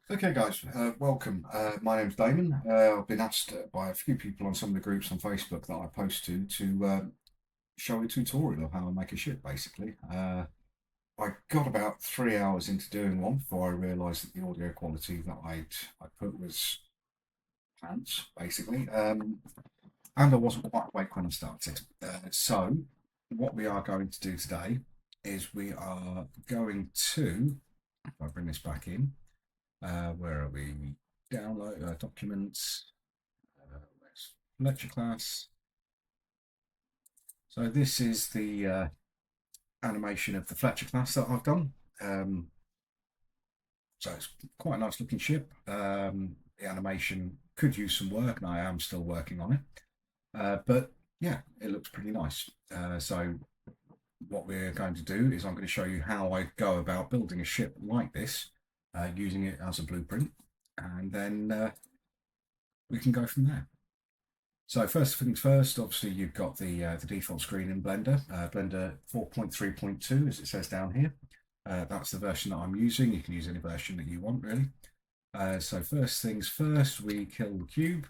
Okay, guys, welcome. My name's Damon. I've been asked by a few people on some of the groups on Facebook that I post to show a tutorial of how I make a ship, basically. I got about 3 hours into doing one before I realised that the audio quality that I put was pants, basically, and I wasn't quite awake when I started. So, what we are going to do today is we are going to, if I bring this back in, where are we? Download documents. Where's Fletcher class? So this is the animation of the Fletcher class that I've done. Um, so it's quite a nice looking ship. The animation could use some work, and I am still working on it. But yeah, it looks pretty nice. So what we're going to do is I'm going to show you how I go about building a ship like this, using it as a blueprint, and then we can go from there. So first things first, obviously you've got the default screen in Blender, Blender 4.3.2 as it says down here. That's the version that I'm using. You can use any version that you want really. So first things first, we kill the cube,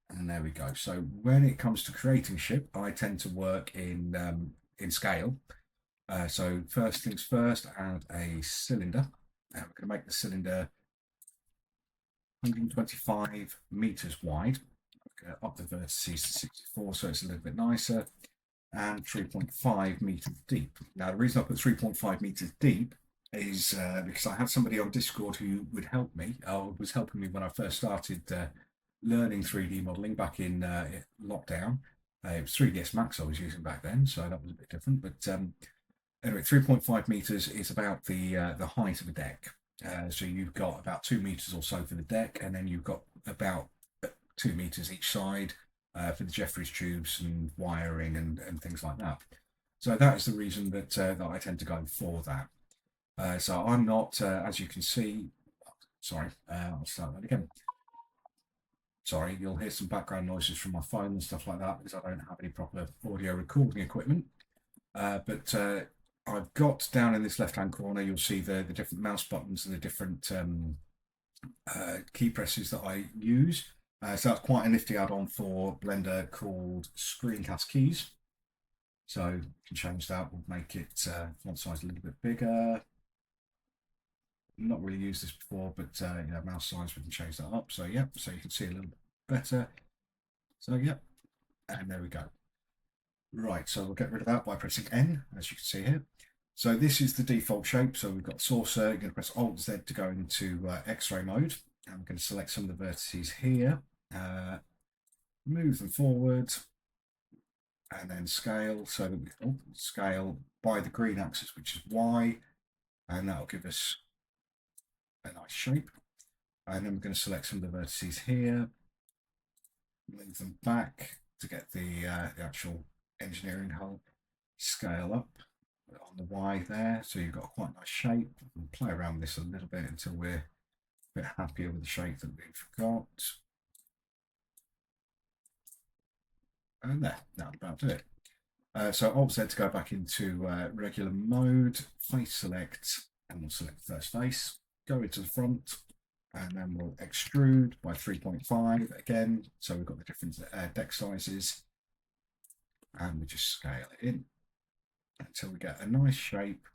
and there we go. So when it comes to creating ship, I tend to work in scale. So first things first, add a cylinder. We're going to make the cylinder 125 meters wide. Up the vertices to 64, so it's a little bit nicer, and 3.5 meters deep. Now, the reason I put 3.5 meters deep is because I had somebody on Discord who would help me, was helping me when I first started learning 3D modeling back in lockdown. It was 3ds Max I was using back then, so that was a bit different. But anyway, 3.5 meters is about the height of a deck. So you've got about 2 meters or so for the deck, and then you've got about 2 meters each side for the Jeffries tubes and wiring and things like that. So that is the reason that I tend to go for that. So I'm not, as you can see, sorry, I'll start that again. Sorry, you'll hear some background noises from my phone and stuff like that because I don't have any proper audio recording equipment. But I've got down in this left-hand corner, you'll see the different mouse buttons and the different key presses that I use. So that's quite a nifty add-on for Blender called Screencast Keys. So you can change that. We'll make it font size a little bit bigger. Not really used this before, but mouse size we can change that up. So yeah, so you can see a little bit better. So yeah, and there we go. Right, so we'll get rid of that by pressing N, as you can see here. So this is the default shape. So we've got saucer. You're going to press Alt Z to go into X-ray mode. And we're going to select some of the vertices here. Move them forward and then scale so that we scale by the green axis, which is Y, and that'll give us a nice shape. And then we're going to select some of the vertices here, move them back to get the actual engineering hull, scale up on the Y there, so you've got quite a nice shape. We'll play around with this a little bit until we're a bit happier with the shape that we've got. And there, that'll about do it. So Alt Z to go back into regular mode, face select, and we'll select the first face, go into the front, and then we'll extrude by 3.5 again. So we've got the different deck sizes, and we just scale it in until we get a nice shape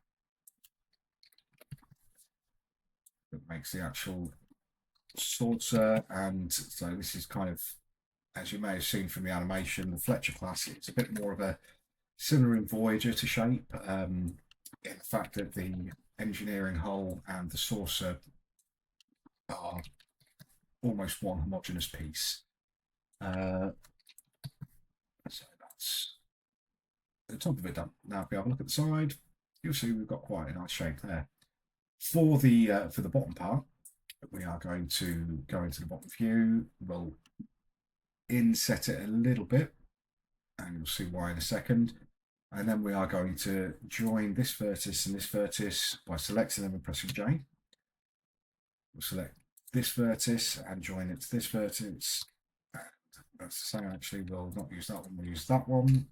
that makes the actual saucer. And so this is kind of, as you may have seen from the animation, the Fletcher class, it's a bit more of a similar in Voyager to shape, in the fact that the engineering hull and the saucer are almost one homogeneous piece. So that's the top of it done. Now, if we have a look at the side, you'll see we've got quite a nice shape there. For the bottom part, we are going to go into the bottom view. We'll inset it a little bit, and you'll see why in a second. And then we are going to join this vertex and this vertex by selecting them and pressing J. We'll select this vertex and join it to this vertex. And that's the same, actually, we'll not use that one, we'll use that one.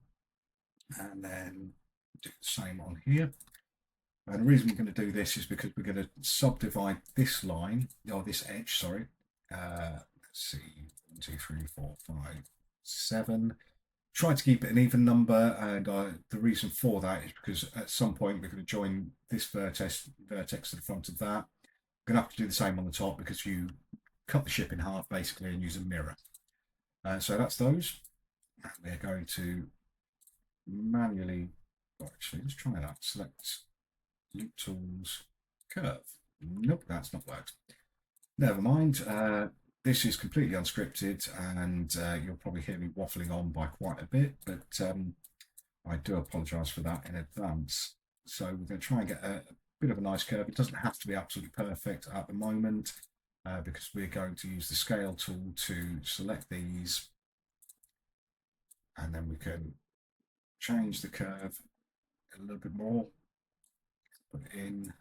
And then do the same on here. And the reason we're going to do this is because we're going to subdivide this line, or this edge, sorry. Let's see, 1, 2, 3, 4, 5, 7. Try to keep it an even number, and the reason for that is because at some point we're going to join this vertex to the front of that. We're going to have to do the same on the top because you cut the ship in half basically and use a mirror. So that's those. And we're going to manually, actually, let's try that. Select Loop Tools, Curve. Nope, that's not worked. Never mind. This is completely unscripted, and you'll probably hear me waffling on by quite a bit, but I do apologise for that in advance. So we're going to try and get a bit of a nice curve. It doesn't have to be absolutely perfect at the moment, because we're going to use the scale tool to select these, and then we can change the curve a little bit more, put it in,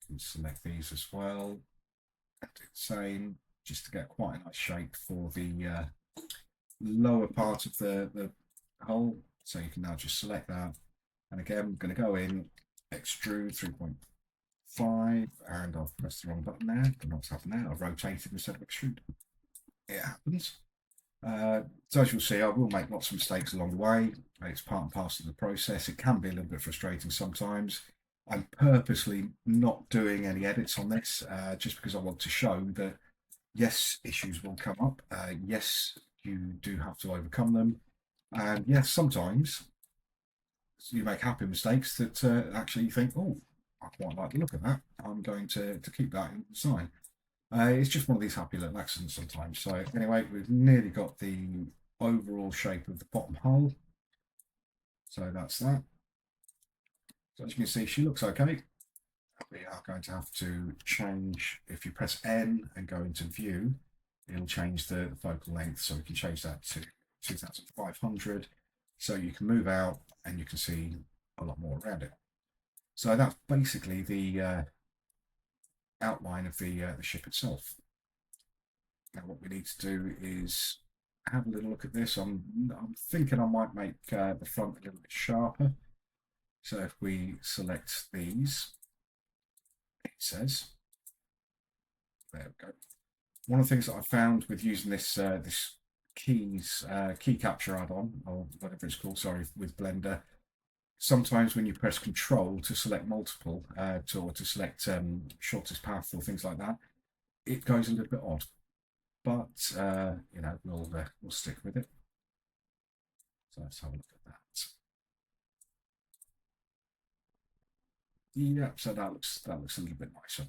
and select these as well, and do the same, just to get quite a nice shape for the lower part of the hole. So you can now just select that, and again I'm going to go in, extrude 3.5, and I've pressed the wrong button there. Don't know what's happened there. I've rotated instead of extrude. It happens. So as you'll see, I will make lots of mistakes along the way. It's part and parcel of the process. It can be a little bit frustrating sometimes. I'm purposely not doing any edits on this, just because I want to show that yes, issues will come up. Yes, you do have to overcome them. And yes, sometimes you make happy mistakes that actually you think, oh, I quite like the look of that. I'm going to keep that in the design. It's just one of these happy little accidents sometimes. So anyway, we've nearly got the overall shape of the bottom hole. So that's that. So as you can see, she looks okay. We are going to have to change, if you press N and go into view, it'll change the focal length. So we can change that to 2500. So you can move out and you can see a lot more around it. So that's basically the outline of the ship itself. Now what we need to do is have a little look at this. I'm thinking I might make the front a little bit sharper. So if we select these, it says, there we go. One of the things that I found with using this this key capture add-on, or whatever it's called, sorry, with Blender, sometimes when you press Control to select multiple, or to select shortest path or things like that, it goes a little bit odd. But you know, we'll stick with it. So let's have a look at that. Yeah, so that looks a little bit nicer.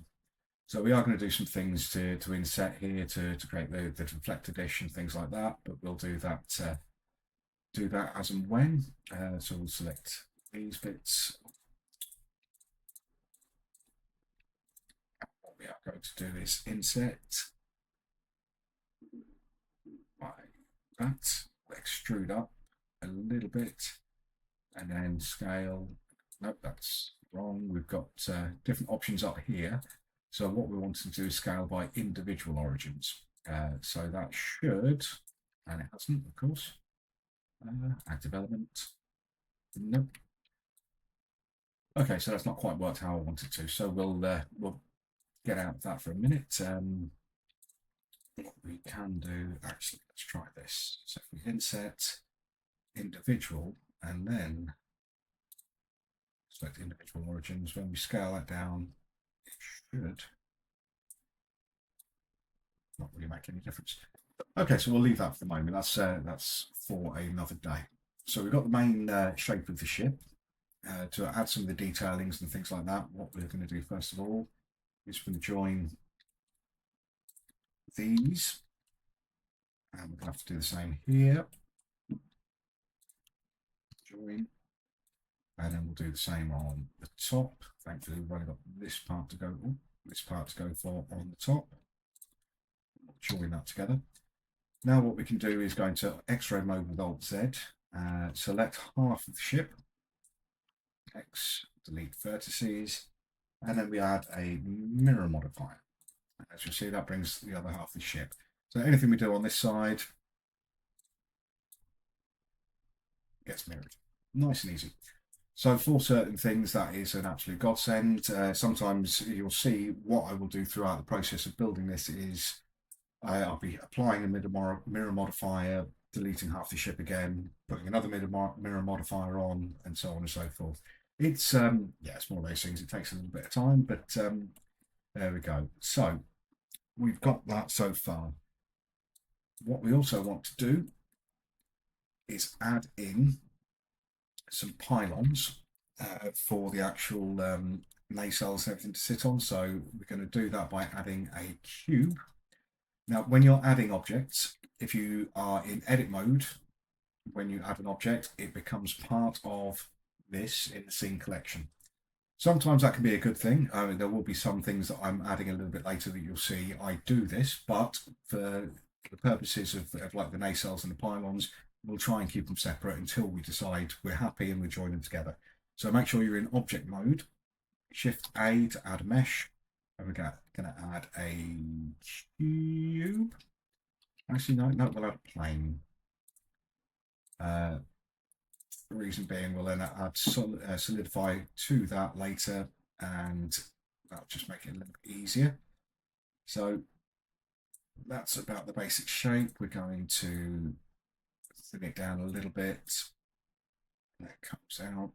So we are going to do some things to inset here to create the reflector dish and things like that, but we'll do that as and when. So we'll select these bits. What we are going to do is inset like that, extrude up a little bit, and then scale. Nope, that's wrong. We've got different options up here. So what we want to do is scale by individual origins. So that should, and it hasn't, of course. Active element. Nope. Okay, so that's not quite worked how I wanted to. So we'll get out of that for a minute. What we can do, actually, let's try this. So if we inset individual and then select individual origins, when we scale that down, it should not really make any difference. Okay, so we'll leave that for the moment. That's for another day. So we've got the main shape of the ship. To add some of the detailings and things like that, what we're going to do first of all is we're going to join these, and we're going to have to do the same here. Join, and then we'll do the same on the top. Thankfully, we've only got this part to go for on the top. We'll join that together. Now what we can do is go into X-ray mode with Alt-Z, select half of the ship, X, delete vertices, and then we add a mirror modifier. As you'll see, that brings the other half of the ship. So anything we do on this side gets mirrored. Nice and easy. So for certain things, that is an absolute godsend. Sometimes you'll see what I will do throughout the process of building this is I'll be applying a mirror modifier, deleting half the ship again, putting another mirror modifier on, and so on and so forth. It's yeah, it's one of those things. It takes a little bit of time, but there we go. So we've got that so far. What we also want to do is add in some pylons for the actual nacelles and everything to sit on. So we're going to do that by adding a cube. Now, when you're adding objects, if you are in edit mode, when you add an object, it becomes part of this in the scene collection. Sometimes that can be a good thing. There will be some things that I'm adding a little bit later that you'll see I do this, but for the purposes of like the nacelles and the pylons, we'll try and keep them separate until we decide we're happy and we join them together. So make sure you're in object mode, Shift A to add a mesh, and we're going to add a cube. Actually, no, we'll add a plane. The reason being, we'll then add solidify to that later, and that'll just make it a little bit easier. So that's about the basic shape. We're going to thin it down a little bit. That comes out.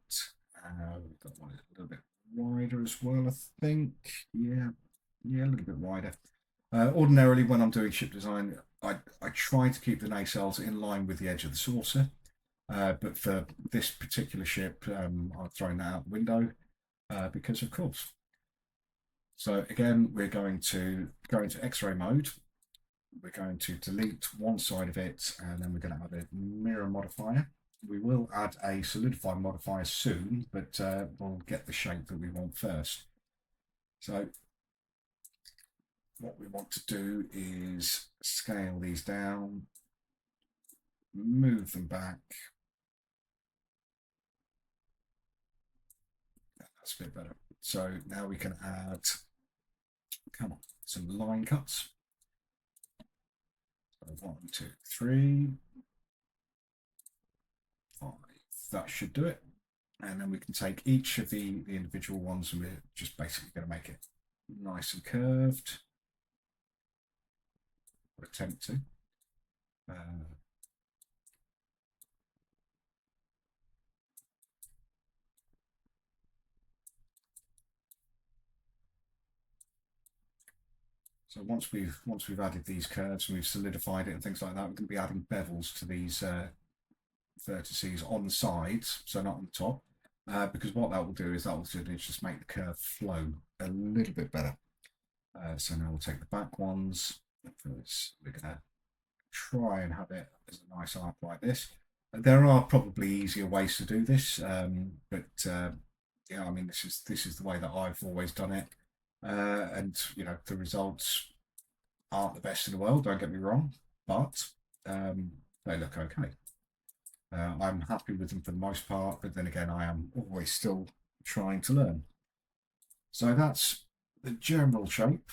We've got one a little bit wider as well, I think. Yeah, a little bit wider. Ordinarily, when I'm doing ship design, I try to keep the nacelles in line with the edge of the saucer. But for this particular ship, I'm throwing that out the window because, of course. So again, we're going to go into X-ray mode. We're going to delete one side of it, and then we're going to add a mirror modifier. We will add a solidify modifier soon, but we'll get the shape that we want first. So what we want to do is scale these down, move them back. That's a bit better. So now we can add, come on, some line cuts. So 1, 2, 3, 5. That should do it. And then we can take each of the individual ones and we're just basically going to make it nice and curved. Or attempt to. So once we've added these curves and we've solidified it and things like that, we're going to be adding bevels to these vertices on the sides, so not on the top, because what that will do is that will just make the curve flow a little bit better. So now we'll take the back ones. We're going to try and have it as a nice arc like this. There are probably easier ways to do this, but yeah, I mean this is the way that I've always done it. And you know the results aren't the best in the world. Don't get me wrong, but they look okay. I'm happy with them for the most part, but then again, I am always still trying to learn. So that's the general shape.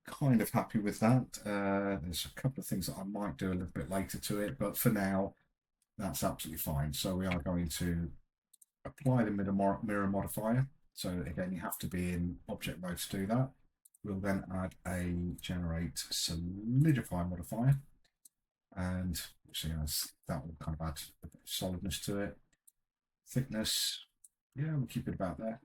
Kind of happy with that. There's a couple of things that I might do a little bit later to it, but for now, that's absolutely fine. So we are going to apply the mirror modifier. So again, you have to be in object mode to do that. We'll then add a generate solidify modifier, and see that will kind of add a bit of solidness to it. Thickness, yeah, we'll keep it about there,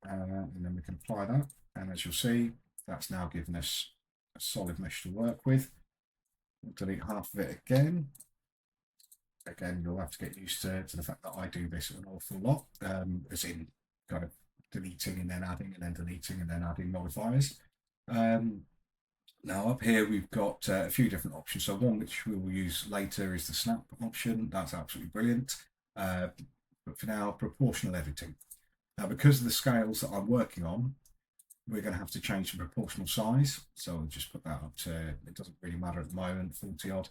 and then we can apply that. And as you'll see, that's now given us a solid mesh to work with. We'll delete half of it again. Again, you'll have to get used to the fact that I do this an awful lot, as in kind of deleting and then adding and then deleting and then adding modifiers. Now up here we've got a few different options. So one which we will use later is the snap option. That's absolutely brilliant. But for now, proportional editing. Now because of the scales that I'm working on, we're going to have to change the proportional size. So I'll just put that up to, it doesn't really matter at the moment, 40 odd.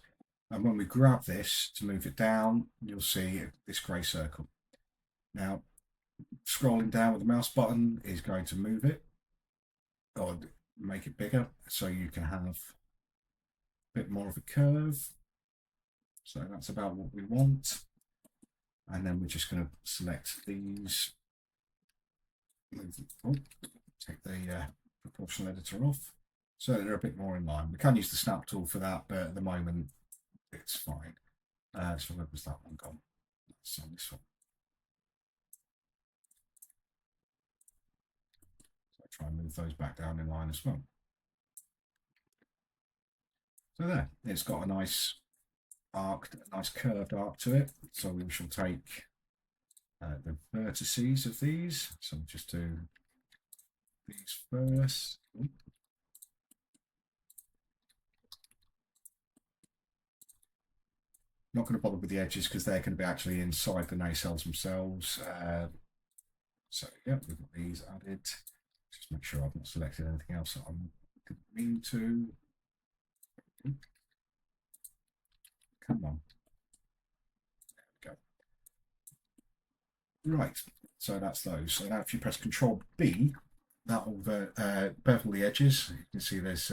And when we grab this to move it down, you'll see this grey circle. Now, scrolling down with the mouse button is going to move it or make it bigger so you can have a bit more of a curve. So that's about what we want. And then we're just going to select these. Oh, take the proportional editor off. So they're a bit more in line. We can use the snap tool for that, but at the moment it's fine. So where was that one gone? That's on this one. So I'll try and move those back down in line as well. So there, it's got a nice arc, a nice curved arc to it. So we shall take the vertices of these. So we'll just do these first. Not going to bother with the edges because they're going to be actually inside the nacelles themselves. So yeah, we've got these added. Just make sure I've not selected anything else that I didn't mean to. Come on. There we go. Right, so that's those. So now if you press Control B, that will bevel the edges. You can see there's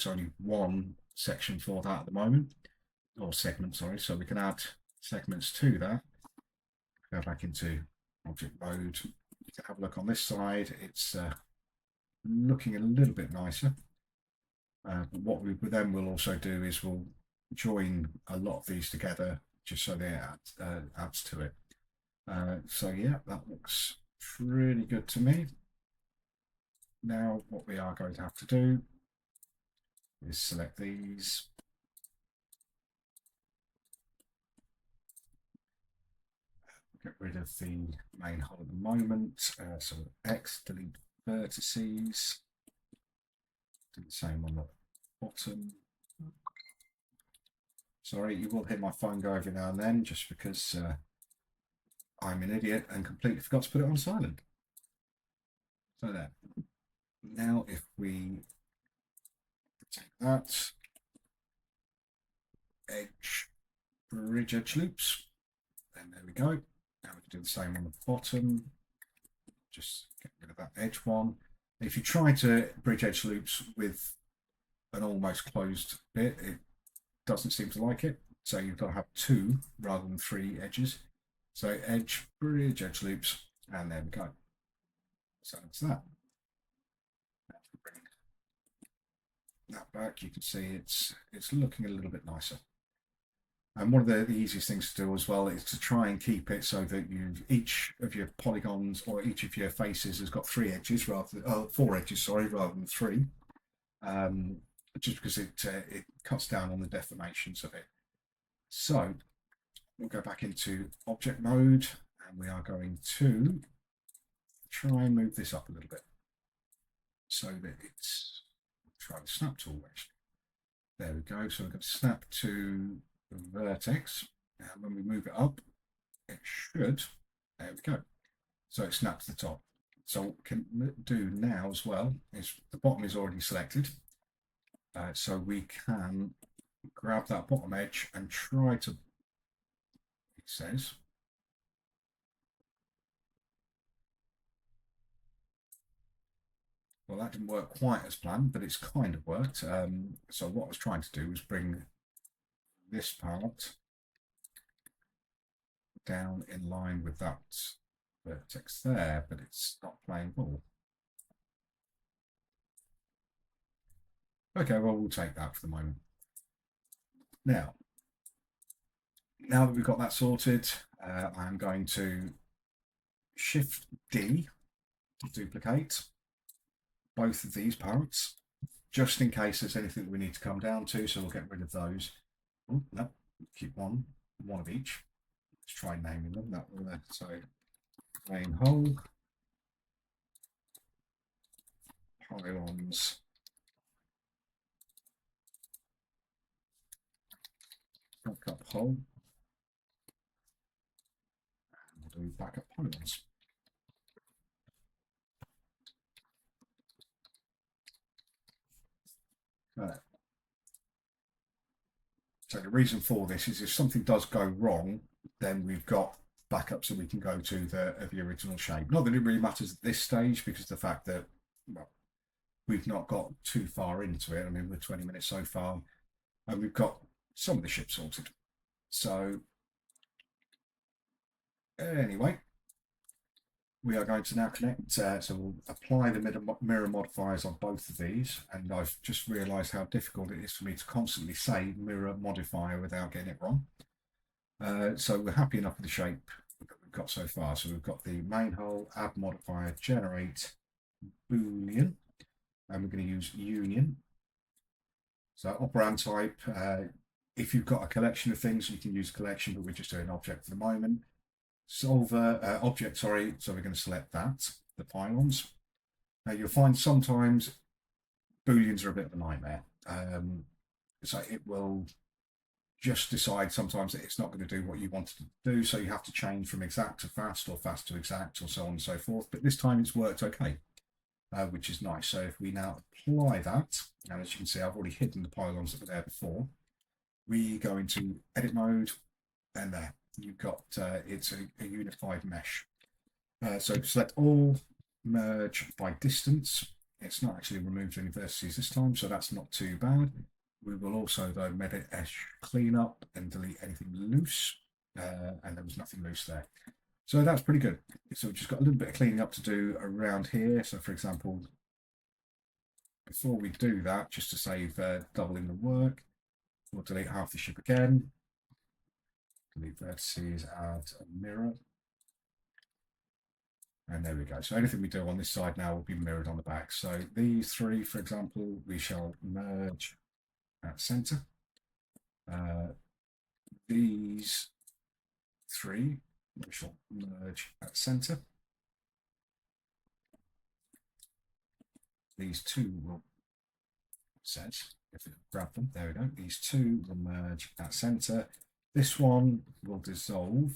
only one section for that at the moment, or segment, sorry. So we can add segments to that. Go back into object mode. You can have a look on this side. It's looking a little bit nicer. But what we then will also do is we'll join a lot of these together just so they adds to it. So yeah, that looks really good to me. Now what we are going to have to do is select these. Get rid of the main hull at the moment. So X, delete vertices. Do the same on the bottom. Sorry, you will hear my phone go every now and then just because I'm an idiot and completely forgot to put it on silent. So there. Now if we take that, edge, bridge edge loops, and there we go. Now we can do the same on the bottom. Just get rid of that edge one. If you try to bridge edge loops with an almost closed bit, it doesn't seem to like it. So you've got to have two rather than three edges. So edge, bridge, edge loops, and there we go. So that's that. Bring that back. You can see it's looking a little bit nicer. And one of the easiest things to do as well is to try and keep it so that each of your polygons or each of your faces has got three edges rather than four edges, sorry, rather than three. Just because it cuts down on the deformations of it. So we'll go back into object mode and we are going to try and move this up a little bit so that it's, try the snap tool actually. There we go. So we're going to snap to the vertex, and when we move it up, it should, there we go. So it snaps the top. So what we can do now as well is the bottom is already selected. So we can grab that bottom edge and try to, it says, well, that didn't work quite as planned, but it's kind of worked. So what I was trying to do was bring this part down in line with that vertex there, but it's not playing ball. Okay, well, we'll take that for the moment. Now that we've got that sorted, I'm going to Shift D to duplicate both of these parts, just in case there's anything that we need to come down to, so we'll get rid of those. Oh, no, keep one of each. Let's try naming them. That will so main hull, pylons, backup hull, and we'll do backup pylons. So the reason for this is if something does go wrong, then we've got backups that we can go to the original shape. Not that it really matters at this stage because of the fact that, well, we've not got too far into it. I mean, we're 20 minutes so far, and we've got some of the ship sorted. So Anyway, we are going to now connect, so we'll apply the mirror modifiers on both of these, and I've just realised how difficult it is for me to constantly say mirror modifier without getting it wrong. So we're happy enough with the shape that we've got so far. So we've got the main hole, add modifier, generate Boolean, and we're going to use union. So operand type, if you've got a collection of things, you can use collection, but we're just doing object for the moment. Solver, object, sorry, so we're going to select that, the pylons. Now you'll find sometimes Booleans are a bit of a nightmare. So it will just decide sometimes that it's not going to do what you wanted to do, so you have to change from exact to fast or fast to exact or so on and so forth. But this time it's worked okay, which is nice. So if we now apply that, and as you can see, I've already hidden the pylons that were there before. We go into edit mode, and there you've got it's a unified mesh. So select all, merge by distance. It's not actually removed any vertices this time, so that's not too bad. We will also, though, mesh clean up and delete anything loose, and there was nothing loose there. So that's pretty good. So we've just got a little bit of cleaning up to do around here. So for example, before we do that, just to save doubling the work, we'll delete half the ship again. Delete vertices, add a mirror. And there we go. So anything we do on this side now will be mirrored on the back. So these three, for example, we shall merge at center. These three, we shall merge at center. These two will, says, if we grab them, there we go. These two will merge at center. This one will dissolve.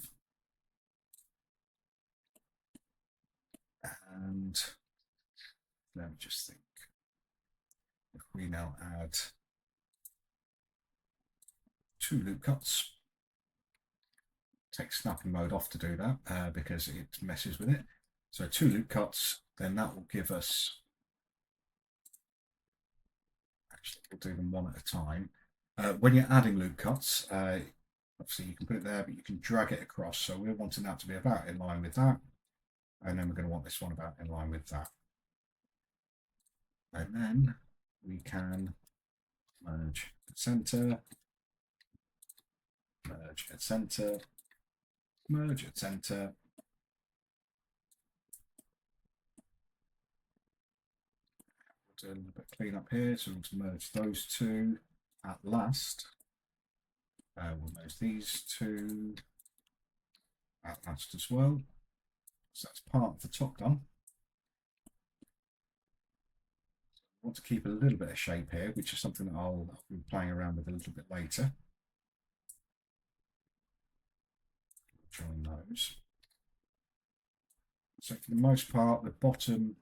And let me just think. If we now add two loop cuts, take snapping mode off to do that because it messes with it. So two loop cuts, then that will give us, actually we'll do them one at a time. When you're adding loop cuts, obviously you can put it there, but you can drag it across. So we're wanting that to be about in line with that. And then we're going to want this one about in line with that. And then we can merge at center, merge at center, merge at center. We'll do a little bit of clean up here. So we'll merge those two at last. We'll merge these two at last as well. So that's part of the top done. I want to keep a little bit of shape here, which is something that I'll be playing around with a little bit later. Join those. So for the most part, the bottom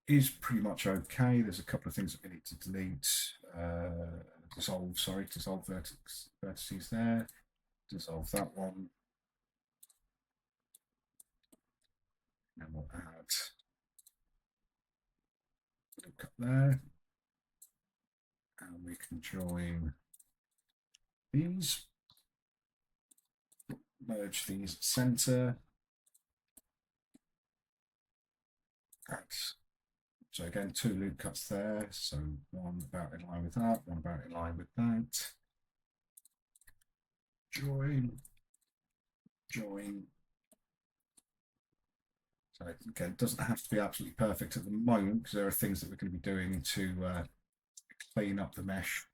is pretty much okay. There's a couple of things that we need to delete. Dissolve vertices there. Dissolve that one. And we'll add a cut there. And we can join these. Merge these at center. So again, two loop cuts there. So one about in line with that, one about in line with that. Join, join. So again, it doesn't have to be absolutely perfect at the moment because there are things that we're going to be doing to clean up the mesh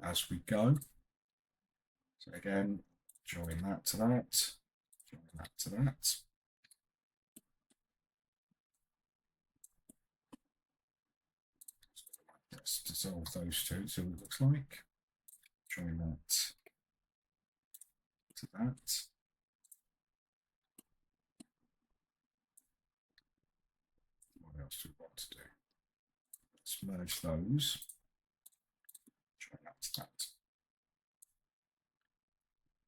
as we go. So again, join that to that, join that to that. Let's dissolve those two, see what it looks like. Join that to that. What else do we want to do? Let's merge those. Join that to that.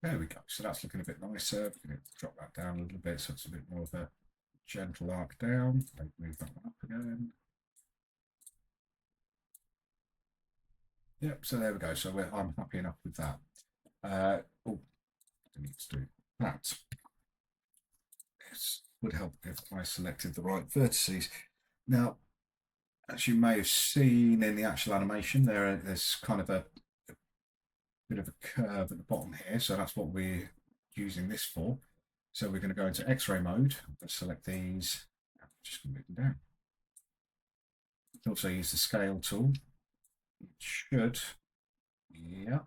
There we go. So that's looking a bit nicer. We're going to drop that down a little bit so it's a bit more of a gentle arc down. Move that one up again. Yep, so there we go. So I'm happy enough with that. Oh, I need to do that. would help if I selected the right vertices. Now, as you may have seen in the actual animation, there's kind of a bit of a curve at the bottom here, so that's what we're using this for. So we're going to go into X-ray mode, select these, just move them down. You can also use the scale tool. It should, yeah.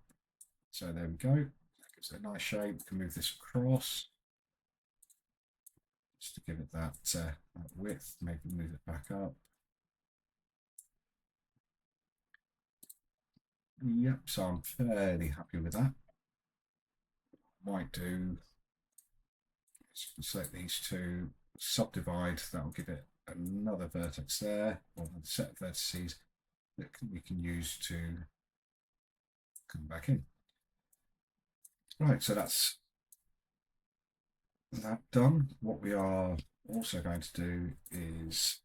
So there we go. That gives it a nice shape. We can move this across just to give it that width. Maybe move it back up. Yep, so I'm fairly happy with that. Might do, select these two, subdivide, that'll give it another vertex there, or a set of vertices that we can use to come back in. Right, so that's that done. What we are also going to do is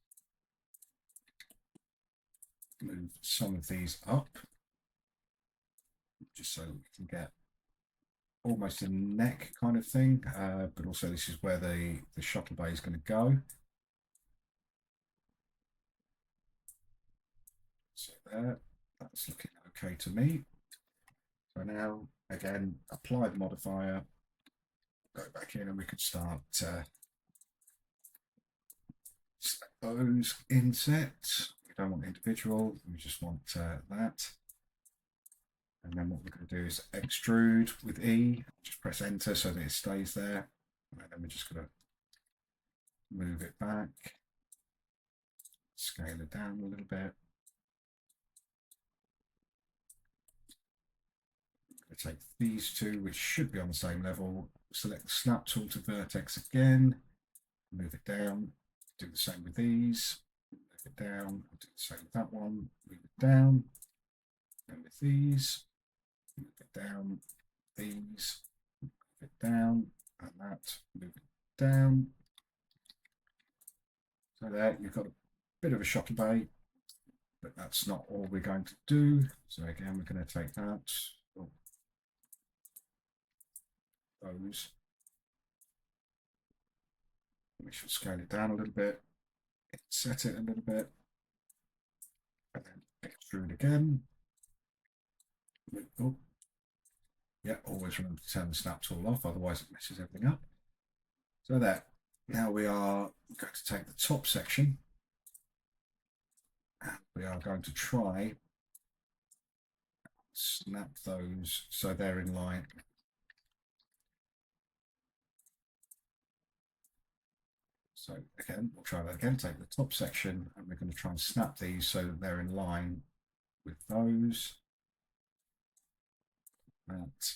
move some of these up, just so we can get almost a neck kind of thing, but also this is where the shuttle bay is going to go. So there, that's looking okay to me. So now, again, apply the modifier, go back in, and we could start select those insets. We don't want individual, we just want that. And then what we're going to do is extrude with E, just press enter so that it stays there. And then we're just going to move it back, scale it down a little bit. Take these two, which should be on the same level, select the snap tool to vertex again, move it down, do the same with these, move it down, do the same with that one, move it down, and with these, move it down, these, move it down, and that, move it down. So there, you've got a bit of a shuttle bay, but that's not all we're going to do. So again, we're going to take that, those. We should scale it down a little bit, set it a little bit, and then extrude again. Oh, yeah, always remember to turn the snap tool off, otherwise it messes everything up. So there, now we are going to take the top section and we are going to try snap those so they're in line. So again, we'll try that again, take the top section and we're going to try and snap these so that they're in line with those. That.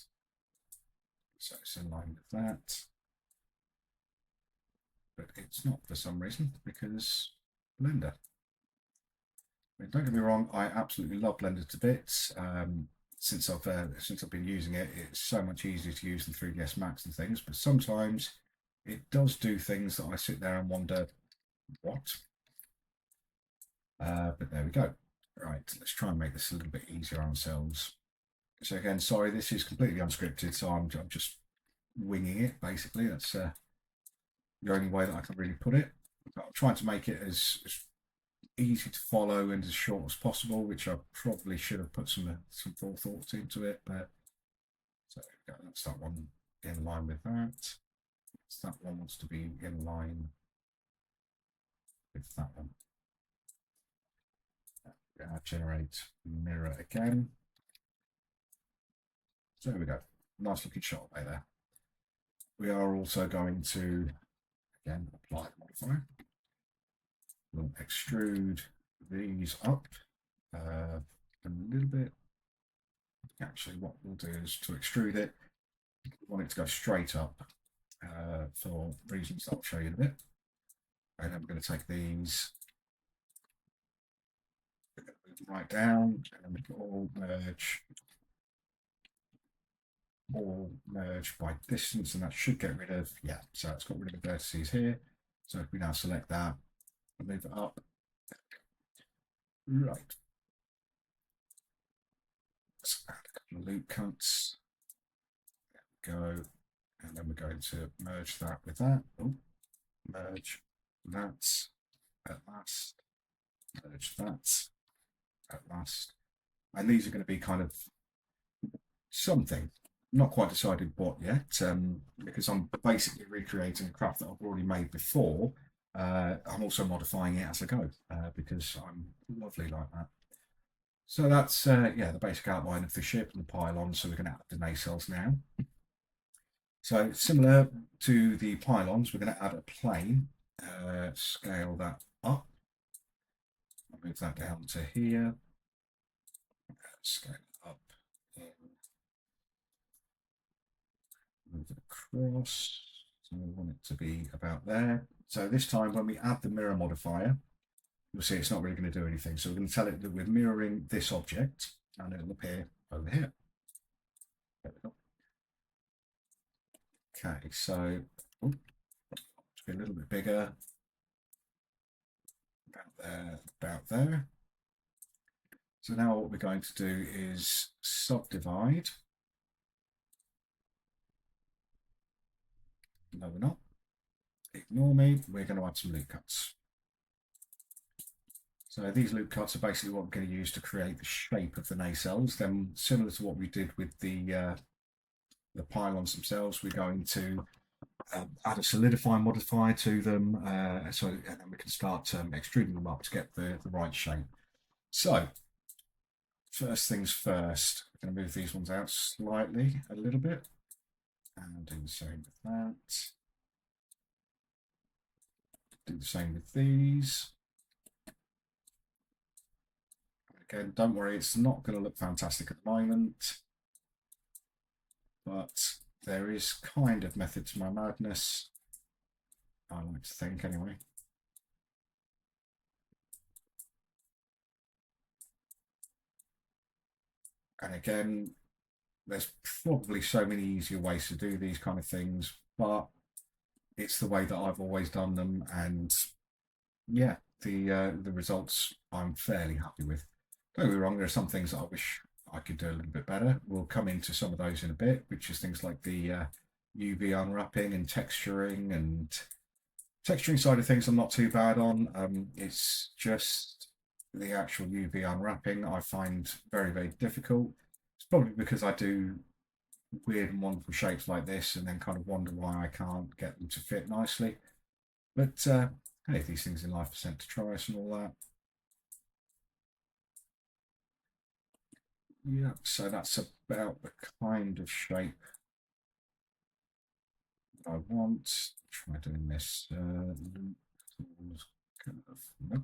So it's in line with that. But it's not for some reason, because Blender. I mean, don't get me wrong, I absolutely love Blender to bits. Since I've been using it, it's so much easier to use than 3ds Max and things. But sometimes it does do things that I sit there and wonder, what? But there we go. Right, let's try and make this a little bit easier on ourselves. So again, sorry, this is completely unscripted, so I'm just winging it, basically. That's the only way that I can really put it. But I'm trying to make it as easy to follow and as short as possible, which I probably should have put some forethought into it. But so that's that one in line with that. That one wants to be in line with that one. Generate mirror again. So there we go. Nice looking shot right there. We are also going to, again, apply modifier. We'll extrude these up a little bit. Actually, what we'll do is to extrude it, we want it to go straight up for reasons that I'll show you in a bit. And then we're going to take these, we're going to move them right down, and we can all merge by distance, and that should get rid of, yeah, so it's got rid of the vertices here. So if we now select that and move it up, right. Let's add a couple of loop cuts. There we go. And then we're going to merge that with that. Oh, merge that at last, merge that at last. And these are going to be kind of something. Not quite decided what yet, because I'm basically recreating a craft that I've already made before. I'm also modifying it as I go because I'm lovely like that. So that's yeah, the basic outline of the ship and the pylon. So we're going to add the nacelles now. So similar to the pylons, we're going to add a plane. Scale that up. I'll move that down to here. Scale it up. Move it across. So we want it to be about there. So this time when we add the mirror modifier, you'll see it's not really going to do anything. So we're going to tell it that we're mirroring this object and it'll appear over here. There we go. Okay, so to be a little bit bigger. About there, about there. So now what we're going to do is subdivide. No, we're not. Ignore me. We're going to add some loop cuts. So these loop cuts are basically what we're going to use to create the shape of the nacelles. Then, similar to what we did with the pylons themselves, we're going to add a solidify modifier to them, and then we can start extruding them up to get the right shape. So, first things first, I'm going to move these ones out slightly, a little bit, and do the same with that. Do the same with these. Again, don't worry, it's not going to look fantastic at the moment, but there is kind of method to my madness. I like to think anyway. And again, there's probably so many easier ways to do these kind of things, but it's the way that I've always done them. And yeah, the results I'm fairly happy with. Don't get me wrong, there are some things that I wish I could do a little bit better. We'll come into some of those in a bit, which is things like the UV unwrapping and texturing. And texturing side of things I'm not too bad on. It's just the actual UV unwrapping I find very, very difficult. It's probably because I do weird and wonderful shapes like this and then kind of wonder why I can't get them to fit nicely. But hey, these things in life are sent to try us and all that. Yeah, so that's about the kind of shape that I want. Try doing this. Nope,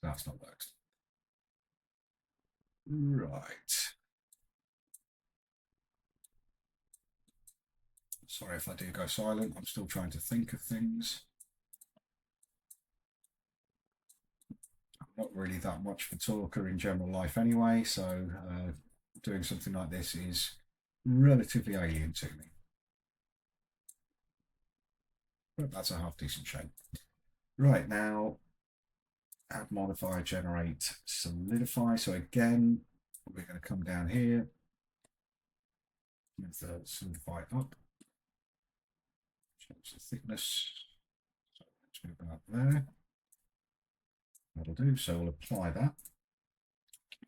that's not worked. Right. Sorry if I do go silent. I'm still trying to think of things. I'm not really that much of a talker in general life anyway, so doing something like this is relatively alien to me. But that's a half decent shape. Right, now add modifier, generate, solidify. So again, we're going to come down here, move the solidify up, change the thickness. So let's move it up there. That'll do. So we'll apply that.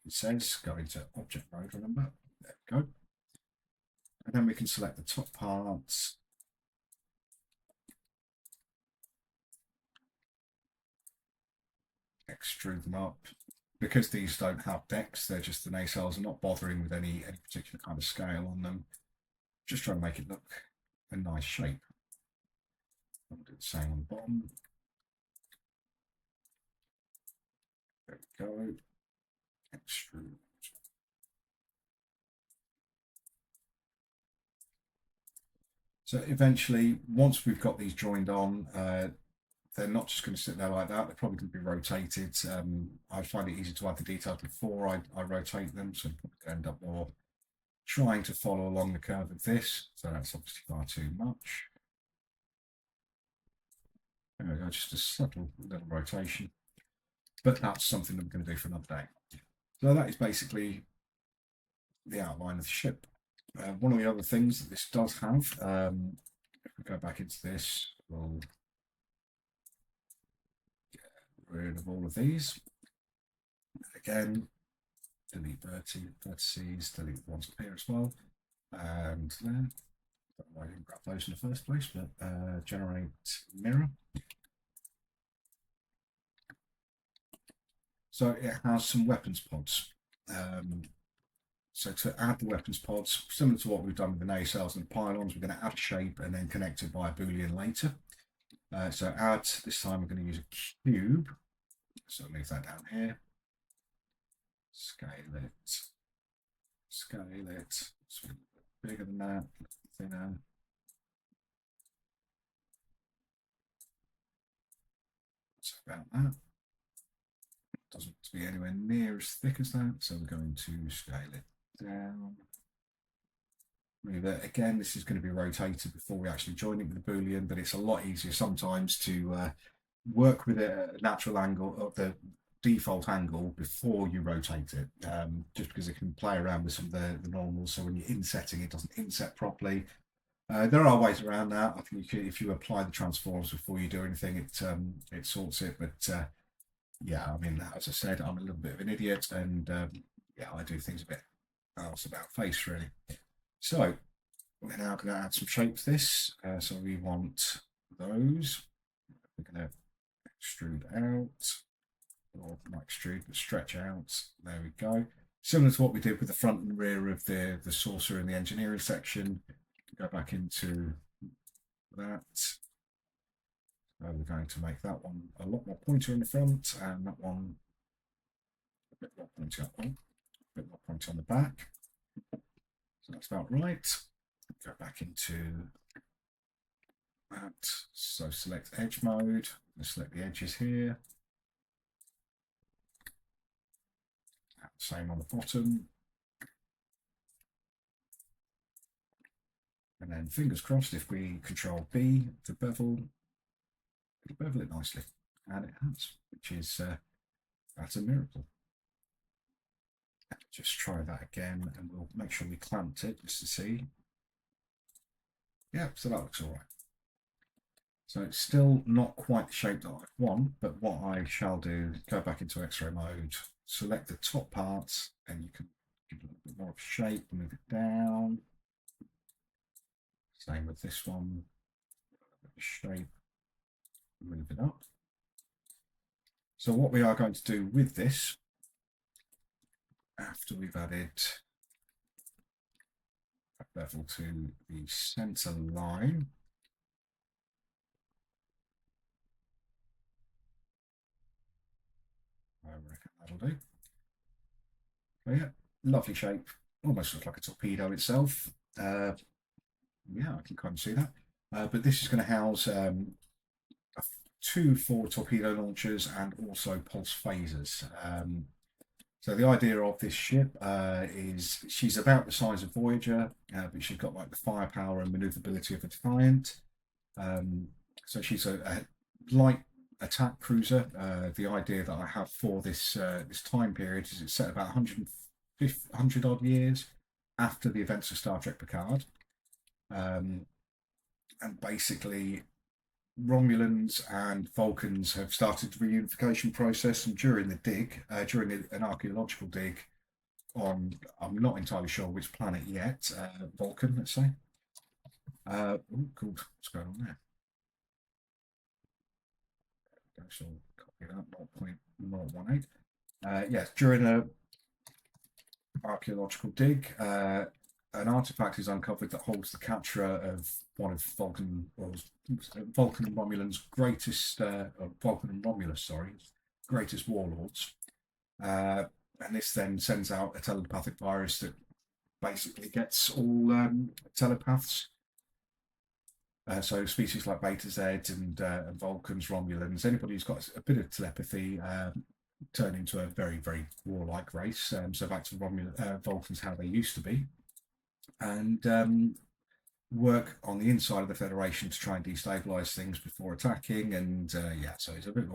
It says go into object mode, remember? There we go. And then we can select the top parts. Extrude them up. Because these don't have decks, they're just the nacelles. I'm not bothering with any particular kind of scale on them. Just trying to make it look a nice shape. I'll do the same on the bottom. There we go. Extrude. So eventually, once we've got these joined on, they're not just going to sit there like that. They're probably going to be rotated. I find it easy to add the details before I rotate them, so I'm going to end up more trying to follow along the curve of this. So that's obviously far too much. There we go, just a subtle little rotation. But that's something that we're going to do for another day. So that is basically the outline of the ship. One of the other things that this does have, if we go back into this, we'll rid of all of these. Again, delete vertices, delete the ones up here as well. And there. Don't know why I didn't grab those in the first place, but generate mirror. So it has some weapons pods. So to add the weapons pods, similar to what we've done with the nacelles and the pylons, we're going to add a shape and then connect it by a boolean later. So add, this time we're going to use a cube. So leave that down here. Scale it. Scale it. So bigger than that, thinner. So about that. Doesn't want to be anywhere near as thick as that, so we're going to scale it down. Move it. Again, this is going to be rotated before we actually join it with the boolean, but it's a lot easier sometimes to work with a natural angle of the default angle before you rotate it, just because it can play around with some of the normals. So when you're insetting, it doesn't inset properly. There are ways around that. I think if you apply the transforms before you do anything, it sorts it. But yeah, I mean, as I said, I'm a little bit of an idiot, and yeah, I do things a bit else about face, really. So we're now going to add some shape to this. So we want those. We're going to extrude out, or not extrude, but stretch out. There we go. Similar to what we did with the front and rear of the saucer in the engineering section. Go back into that. We're going to make that one a lot more pointier in the front, and that one a bit more pointy up one, a bit more pointy on the back. So that's about right. Go back into that. So select edge mode. Select the edges here. Same on the bottom. And then fingers crossed, if we control B to bevel, it'll bevel it nicely. And it has, which is that's a miracle. Just try that again, and we'll make sure we clamped it just to see. Yeah, so that looks all right. So it's still not quite the shape that I want, but what I shall do, go back into X-ray mode, select the top parts, and you can give it a little bit more of shape, move it down. Same with this one, shape, move it up. So what we are going to do with this, after we've added a bevel to the center line, I reckon that'll do. So yeah, lovely shape, almost looks like a torpedo itself. Yeah, I can kind of see that. But this is going to house 2 forward torpedo launchers and also pulse phasers. So the idea of this ship is she's about the size of Voyager, but she's got like the firepower and maneuverability of a Defiant. So she's a light attack cruiser. The idea that I have for this this time period is it's set about 100 odd years after the events of Star Trek Picard. And basically Romulans and Vulcans have started the reunification process, and during the dig, during an archaeological dig on, I'm not entirely sure which planet yet, Vulcan, let's say. Oh, cool. What's going on there? So copy that, 0.018. Yes, during a archaeological dig, an artifact is uncovered that holds the capture of one of Vulcan and Romulan's greatest, Vulcan and Romulus, sorry, greatest warlords. And this then sends out a telepathic virus that basically gets all telepaths. So species like Beta Z and Vulcans, Romulans, anybody who's got a bit of telepathy turn into a very, very warlike race. So back to Vulcans, how they used to be. And work on the inside of the Federation to try and destabilize things before attacking. And yeah, so it's a bit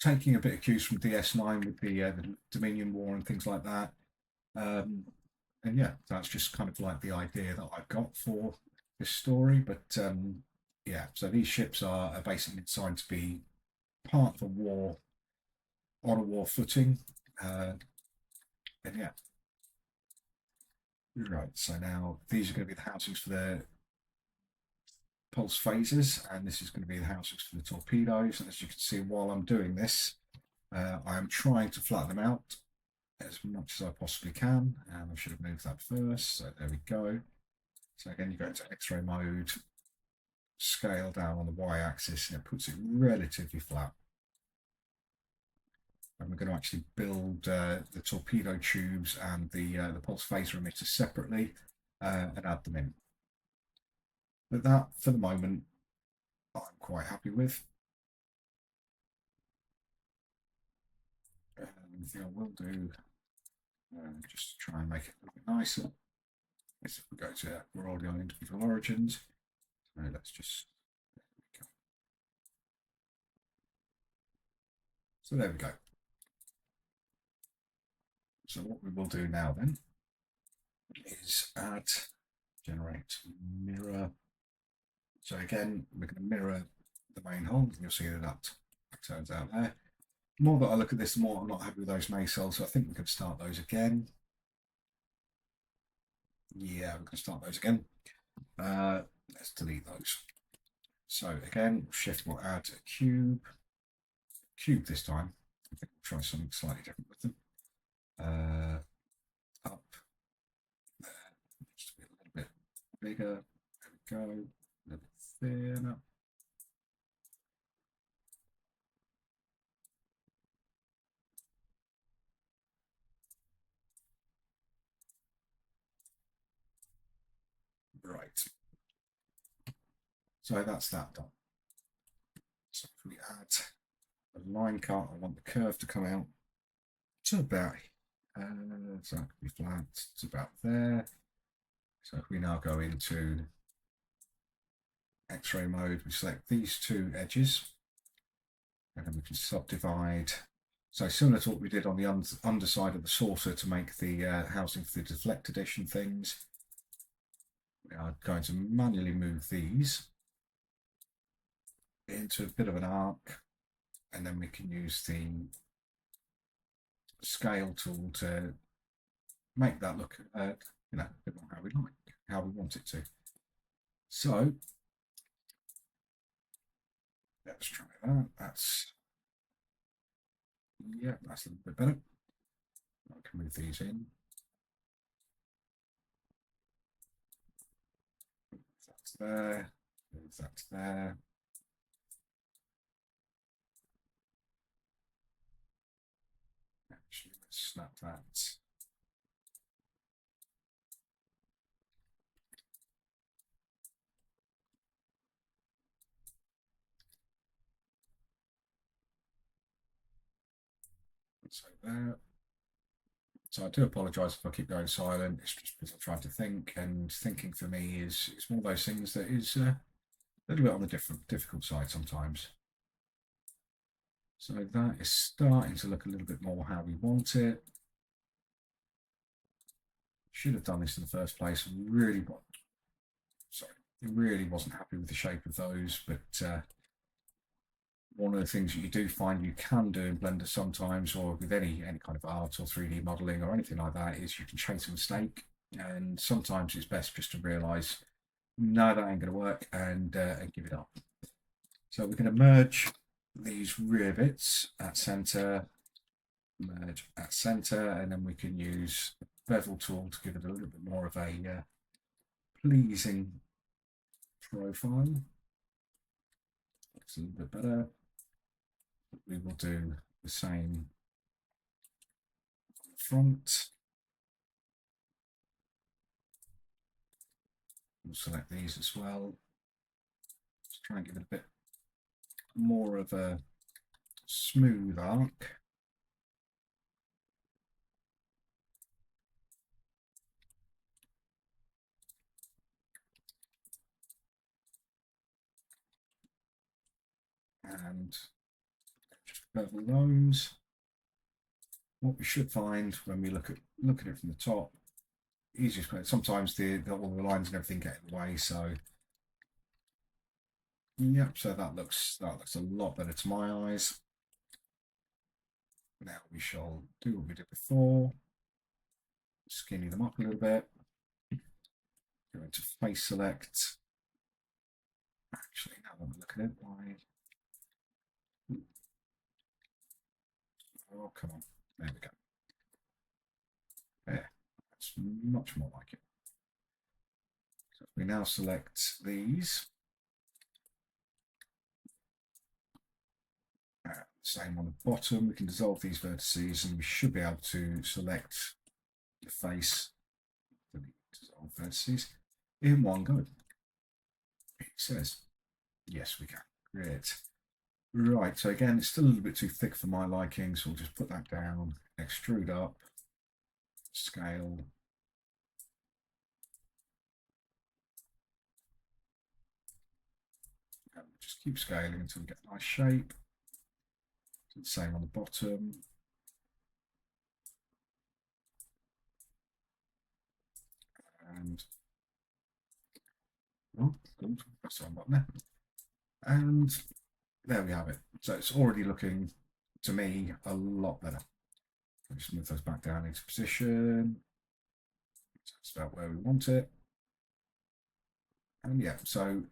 taking a bit of cues from DS9 with the Dominion War and things like that. And yeah, that's just kind of like the idea that I've got for this story. But yeah, so these ships are basically designed to be part of a war on a war footing. And yeah, right. So now these are going to be the housings for the pulse phasers, and this is going to be the housings for the torpedoes. And as you can see, while I'm doing this, I am trying to flatten them out as much as I possibly can. And I should have moved that first. So there we go. So again, you go into X-ray mode, scale down on the y-axis, and it puts it relatively flat. And we're going to actually build the torpedo tubes and the pulse phaser emitter separately and add them in. But that, for the moment, I'm quite happy with. The thing I will do, just to try and make it a little bit nicer, is if we go to, we're already on individual origins. So let's just, there we go. So there we go. So what we will do now then is add, generate mirror. So again, we're going to mirror the main hull, and you'll see that turns out there. The more that I look at this, the more I'm not happy with those nacelles, so I think we can start those again. Yeah, we're going to start those again. Let's delete those. So again, shift will add a cube this time. I think we'll try something slightly different with them. Up there, just to be a little bit bigger. There we go. A little bit thinner. Right. So that's that done. So if we add a line cut, I want the curve to come out to about, so that could be flat, it's about there. So if we now go into X-ray mode, we select these two edges, and then we can subdivide. So similar to what we did on the underside of the saucer to make the housing for the deflector dish and things, we are going to manually move these into a bit of an arc, and then we can use the scale tool to make that look, a bit more how we like, how we want it to. So let's try that. That's, yeah, that's a little bit better. I can move these in. That's there. Move that there. Actually, let's snap that. So there. So I do apologise if I keep going silent. It's just because I'm trying to think, and thinking for me is it's one of those things that is a little bit on the difficult side sometimes. So that is starting to look a little bit more how we want it. Should have done this in the first place. Really wasn't happy with the shape of those, but one of the things that you do find you can do in Blender sometimes, or with any kind of art or 3D modeling or anything like that, is you can chase a mistake, and sometimes it's best just to realise, no, that ain't going to work, and give it up. So we're going to merge these rear bits at centre, merge at centre, and then we can use the bevel tool to give it a little bit more of a pleasing profile. Looks a little bit better. We will do the same front. We'll select these as well. Let's try and give it a bit more of a smooth arc. And just bevel those. What we should find when we look at it from the top, easiest way, sometimes all the lines and everything get in the way, so Yep, so that looks a lot better to my eyes. Now we shall do what we did before. Skinny them up a little bit. Go into face select. Actually, now that I'm looking at it, why? Oh, come on. There we go. There. That's much more like it. So we now select these. Same on the bottom. We can dissolve these vertices and we should be able to select the face, dissolve vertices in one go. It says, yes, we can. Great. Right, so again, it's still a little bit too thick for my liking, so we'll just put that down, extrude up, scale. And just keep scaling until we get a nice shape. Do the same on the bottom. And oh, good, that's the wrong button there. And there we have it. So it's already looking, to me, a lot better. I'll just move those back down into position. So that's about where we want it. And yeah, so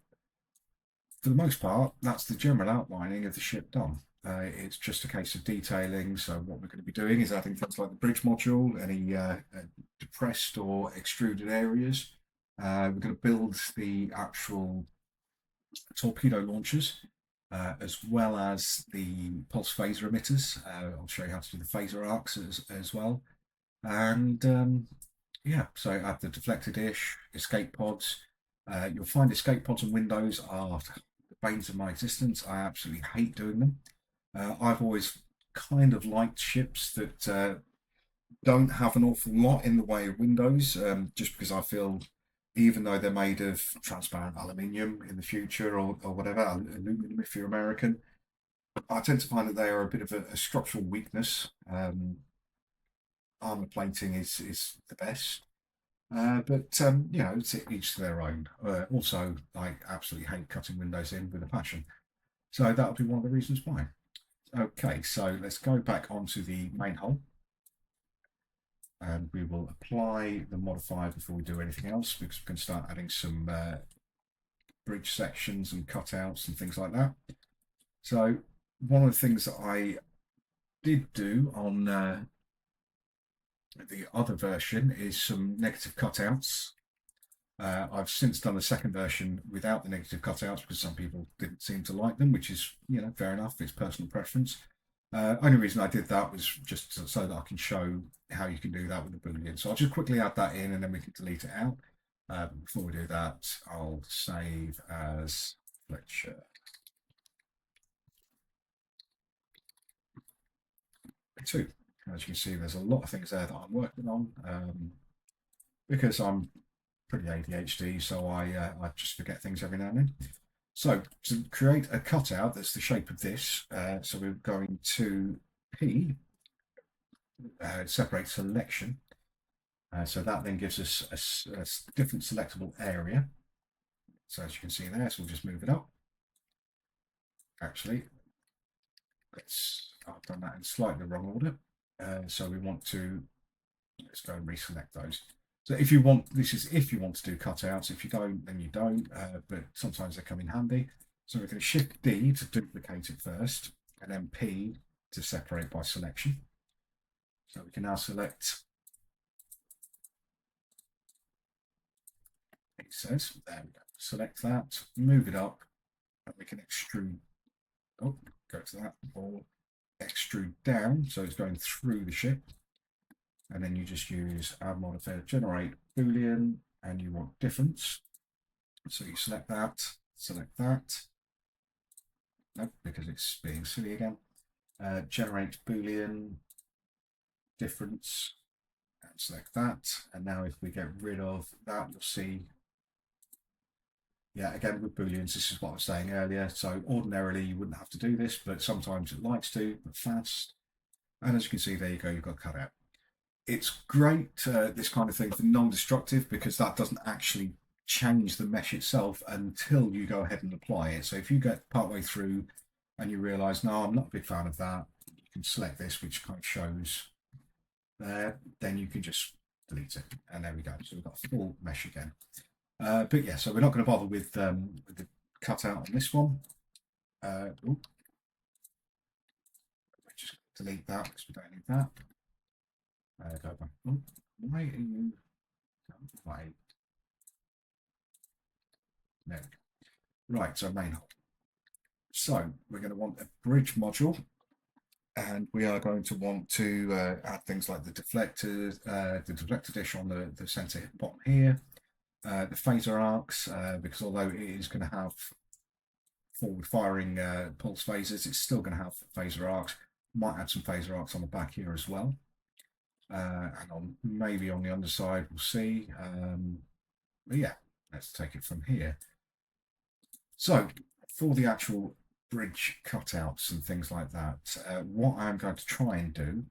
for the most part, that's the general outlining of the ship done. It's just a case of detailing. So what we're going to be doing is adding things like the bridge module, any depressed or extruded areas. We're going to build the actual torpedo launchers, as well as the pulse phaser emitters. I'll show you how to do the phaser arcs as well. And yeah, so add the deflector dish, escape pods. You'll find escape pods and windows are the banes of my existence. I absolutely hate doing them. I've always kind of liked ships that don't have an awful lot in the way of windows, just because I feel even though they're made of transparent aluminium in the future or whatever, aluminum if you're American, I tend to find that they are a bit of a structural weakness. Armor plating is the best. But you know, it's each to their own. Also, I absolutely hate cutting windows in with a passion. So that'll be one of the reasons why. Okay, so let's go back onto the main hull. And we will apply the modifier before we do anything else, because we can start adding some bridge sections and cutouts and things like that. So one of the things that I did do on the other version is some negative cutouts. I've since done the second version without the negative cutouts because some people didn't seem to like them, which is, you know, fair enough. It's personal preference. Only reason I did that was just so that I can show how you can do that with the Boolean. So I'll just quickly add that in and then we can delete it out. Before we do that, I'll save as Fletcher. Two. As you can see, there's a lot of things there that I'm working on because I'm pretty ADHD, so I just forget things every now and then. So to create a cutout that's the shape of this, so we're going to P, separate selection. So that then gives us a different selectable area. So as you can see there, so we'll just move it up. Actually, I've done that in slightly the wrong order. So we want to, let's go and reselect those. So if you want, this is if you want to do cutouts. If you don't, then you don't, but sometimes they come in handy. So we're going to Shift D to duplicate it first, and then P to separate by selection. So we can now select, it says, there we go. Select that, move it up, and we can extrude, oh, go to that, or extrude down, so it's going through the ship. And then you just use add modifier, generate Boolean, and you want difference. So you select that. Nope, because it's being silly again. Generate Boolean difference, and select that. And now if we get rid of that, you'll see, yeah, again with Booleans, this is what I was saying earlier. So ordinarily you wouldn't have to do this, but sometimes it likes to, but fast. And as you can see, there you go, you've got cut out. It's great, this kind of thing for non-destructive, because that doesn't actually change the mesh itself until you go ahead and apply it. So if you get partway through and you realize, no, I'm not a big fan of that, you can select this, which kind of shows there, then you can just delete it. And there we go. So we've got a full mesh again. But yeah, so we're not going to bother with the cutout on this one. Just delete that because we don't need that. Go back. Oh, why are you? Why? No. Right, so main hole. So we're going to want a bridge module, and we are going to want to add things like the deflector dish on the center bottom here, the phaser arcs, because although it is going to have forward firing pulse phasers, it's still going to have phaser arcs. Might add some phaser arcs on the back here as well. And on maybe on the underside, we'll see. But yeah, let's take it from here. So for the actual bridge cutouts and things like that, what I'm going to try and do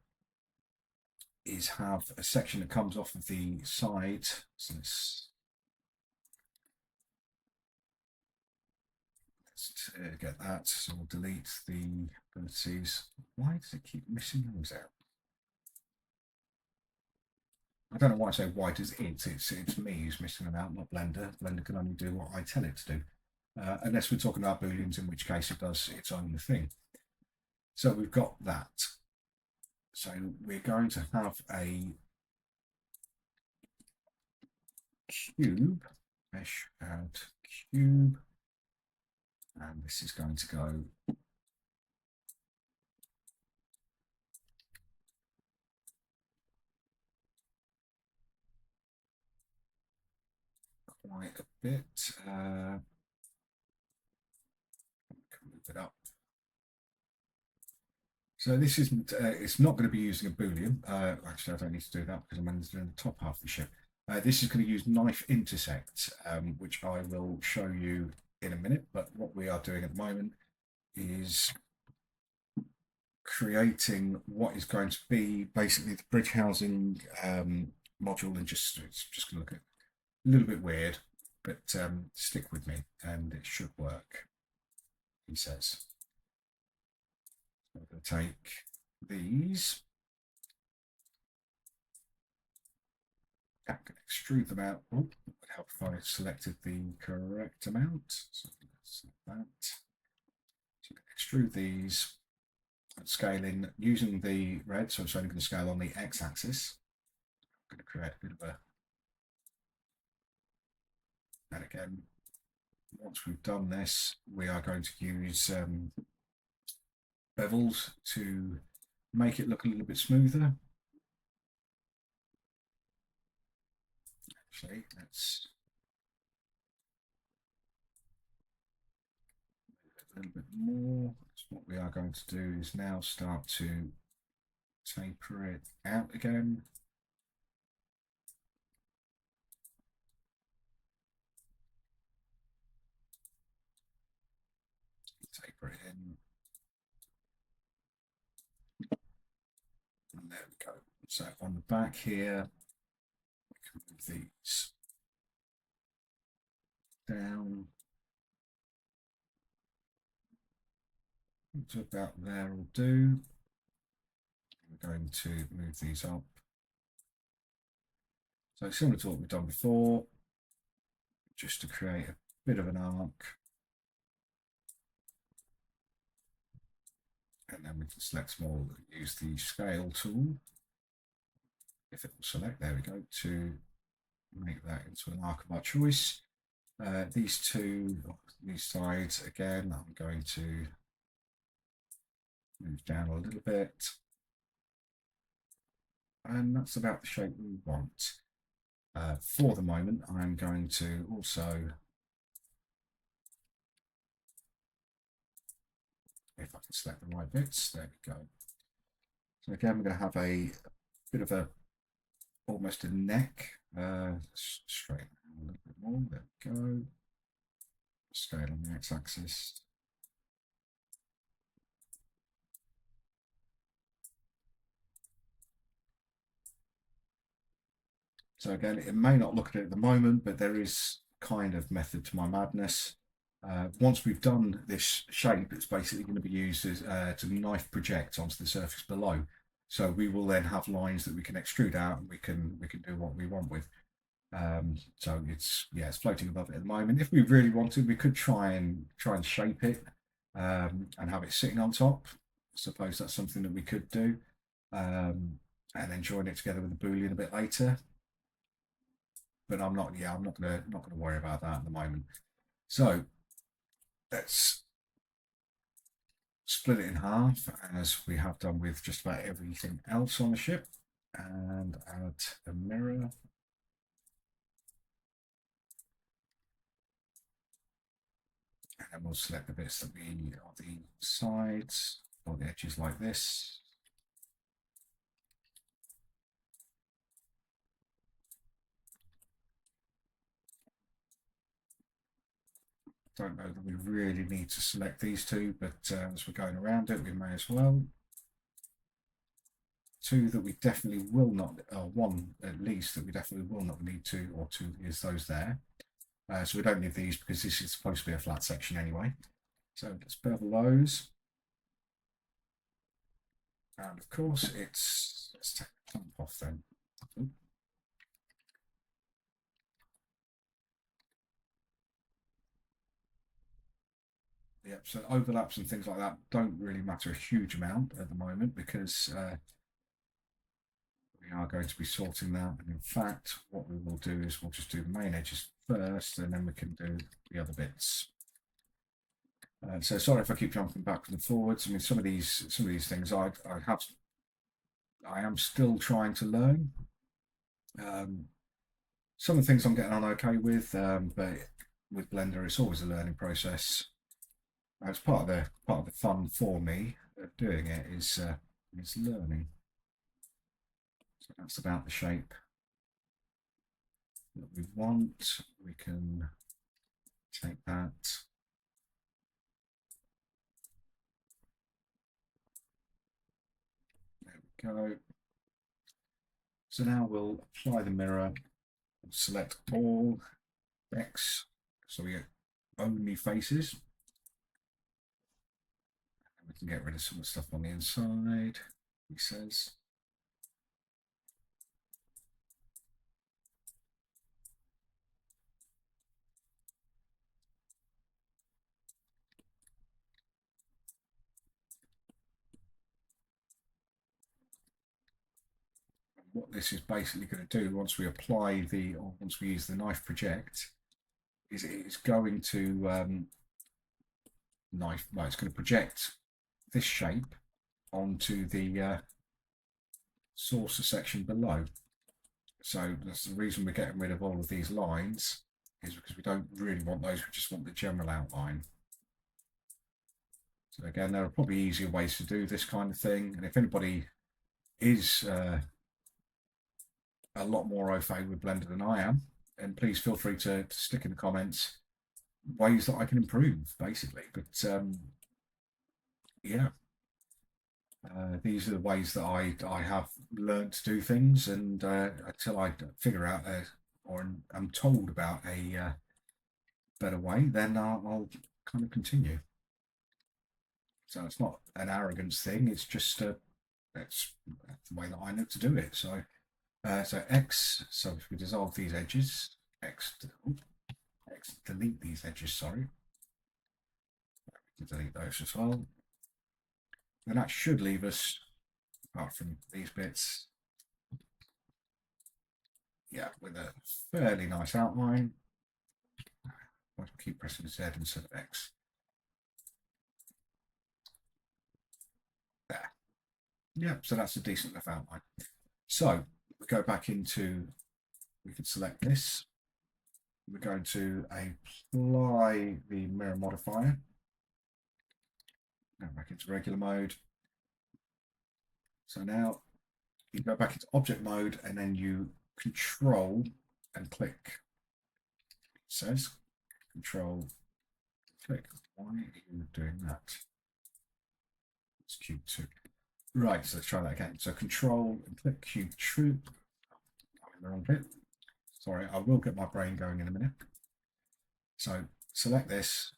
is have a section that comes off of the side. So let's get that. So we'll delete the vertices. Why does it keep missing those out? I don't know why I say why does it. It's me who's missing them out, not Blender. Blender can only do what I tell it to do. Unless we're talking about booleans, in which case it does its own thing. So we've got that. So we're going to have a cube, mesh add cube, and this is going to go quite a bit. Move it up. So this isn't, it's not going to be using a boolean. Actually, I don't need to do that because I'm only doing the top half of the ship. This is going to use knife intersect, which I will show you in a minute. But what we are doing at the moment is creating what is going to be basically the bridge housing module, and it's just going to look a little bit weird, but stick with me and it should work, he says. I'm going to take these, I'm going to extrude them out. Oh, it would help if I selected the correct amount. So let's select that. So extrude these and scale in using the red, so it's only going to scale on the x-axis. I'm going to create a bit of a, and again, once we've done this, we are going to use bevels to make it look a little bit smoother. Actually, let's move it a little bit more. So what we are going to do is now start to taper it out again. Taper it in. And there we go. So on the back here, we can move these down to about there will do. We're going to move these up. So similar to what we've done before, just to create a bit of an arc. And then we can select small, use the scale tool. If it will select, there we go, to make that into an arc of our choice. These sides, again, I'm going to move down a little bit. And that's about the shape we want. For the moment, I'm going to also, if I can select the right bits, there we go. So again, we're going to have a bit of a, almost a neck, straighten a little bit more, there we go. Scale on the x-axis. So again, it may not look at it at the moment, but there is kind of method to my madness. Once we've done this shape, it's basically going to be used as to knife project onto the surface below. So we will then have lines that we can extrude out, and we can do what we want with. So it's floating above it at the moment. If we really wanted, we could try and shape it and have it sitting on top. I suppose that's something that we could do, and then join it together with the boolean a bit later. But I'm not gonna worry about that at the moment. So let's split it in half, as we have done with just about everything else on the ship, and add a mirror. And then we'll select the bits that we are the sides or the edges like this. Don't know that we really need to select these two, but as we're going around it, we may as well. Two that we definitely will not, one at least that we definitely will not need to, or two is those there. So we don't need these because this is supposed to be a flat section anyway. So let's bevel those. And of course, let's take the top off then. Yep, so overlaps and things like that don't really matter a huge amount at the moment, because we are going to be sorting that. And in fact, what we will do is we'll just do the main edges first, and then we can do the other bits. So sorry if I keep jumping backwards and forwards. I mean, some of these things I am still trying to learn. Some of the things I'm getting on okay with, but with Blender, it's always a learning process. It's part of the fun for me of doing it is learning. So that's about the shape that we want. We can take that. There we go. So now we'll apply the mirror, select all X, so we get only faces. And we can get rid of some of the stuff on the inside, he says. What this is basically going to do, once we apply once we use the knife project, is it's going to it's going to project this shape onto the saucer section below. So that's the reason we're getting rid of all of these lines, is because we don't really want those, we just want the general outline. So again, there are probably easier ways to do this kind of thing, and if anybody is a lot more au fait with Blender than I am, and please feel free to stick in the comments ways that I can improve, basically. But yeah, these are the ways that I have learned to do things, and until I figure out or am told about a better way, then I'll kind of continue. So it's not an arrogance thing; it's just it's the way that I know to do it. So so X. So if we dissolve these edges, X delete these edges. Sorry, delete those as well. And that should leave us, apart from these bits, yeah, with a fairly nice outline. I'll keep pressing Z instead of X. There. Yeah, so that's a decent enough outline. So we go back into, we can select this. We're going to apply the mirror modifier. Go back into regular mode. So now you go back into object mode, and then you control and click. It says control click. Why are you doing that? It's Q2. Right, so let's try that again. So control and click Q2. I'm in the wrong bit. Sorry, I will get my brain going in a minute. So select this,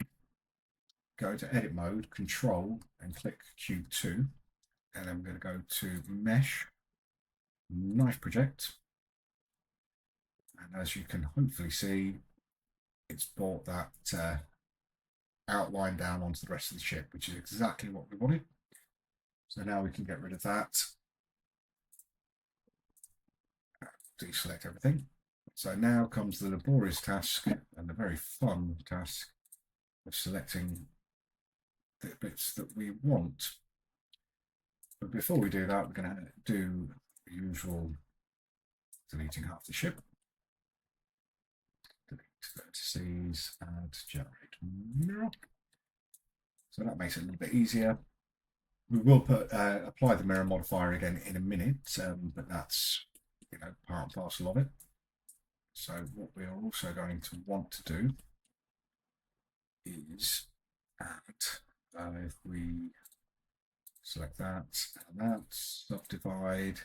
go to edit mode, control, and click Q2. And then we're going to go to mesh, knife project. And as you can hopefully see, it's brought that outline down onto the rest of the ship, which is exactly what we wanted. So now we can get rid of that. Deselect everything. So now comes the laborious task and the very fun task of selecting the bits that we want. But before we do that, we're going to do the usual deleting half the ship. Delete vertices and generate mirror. So that makes it a little bit easier. We will apply the mirror modifier again in a minute, but that's part and parcel of it. So what we are also going to want to do is add, if we select that and that, subdivide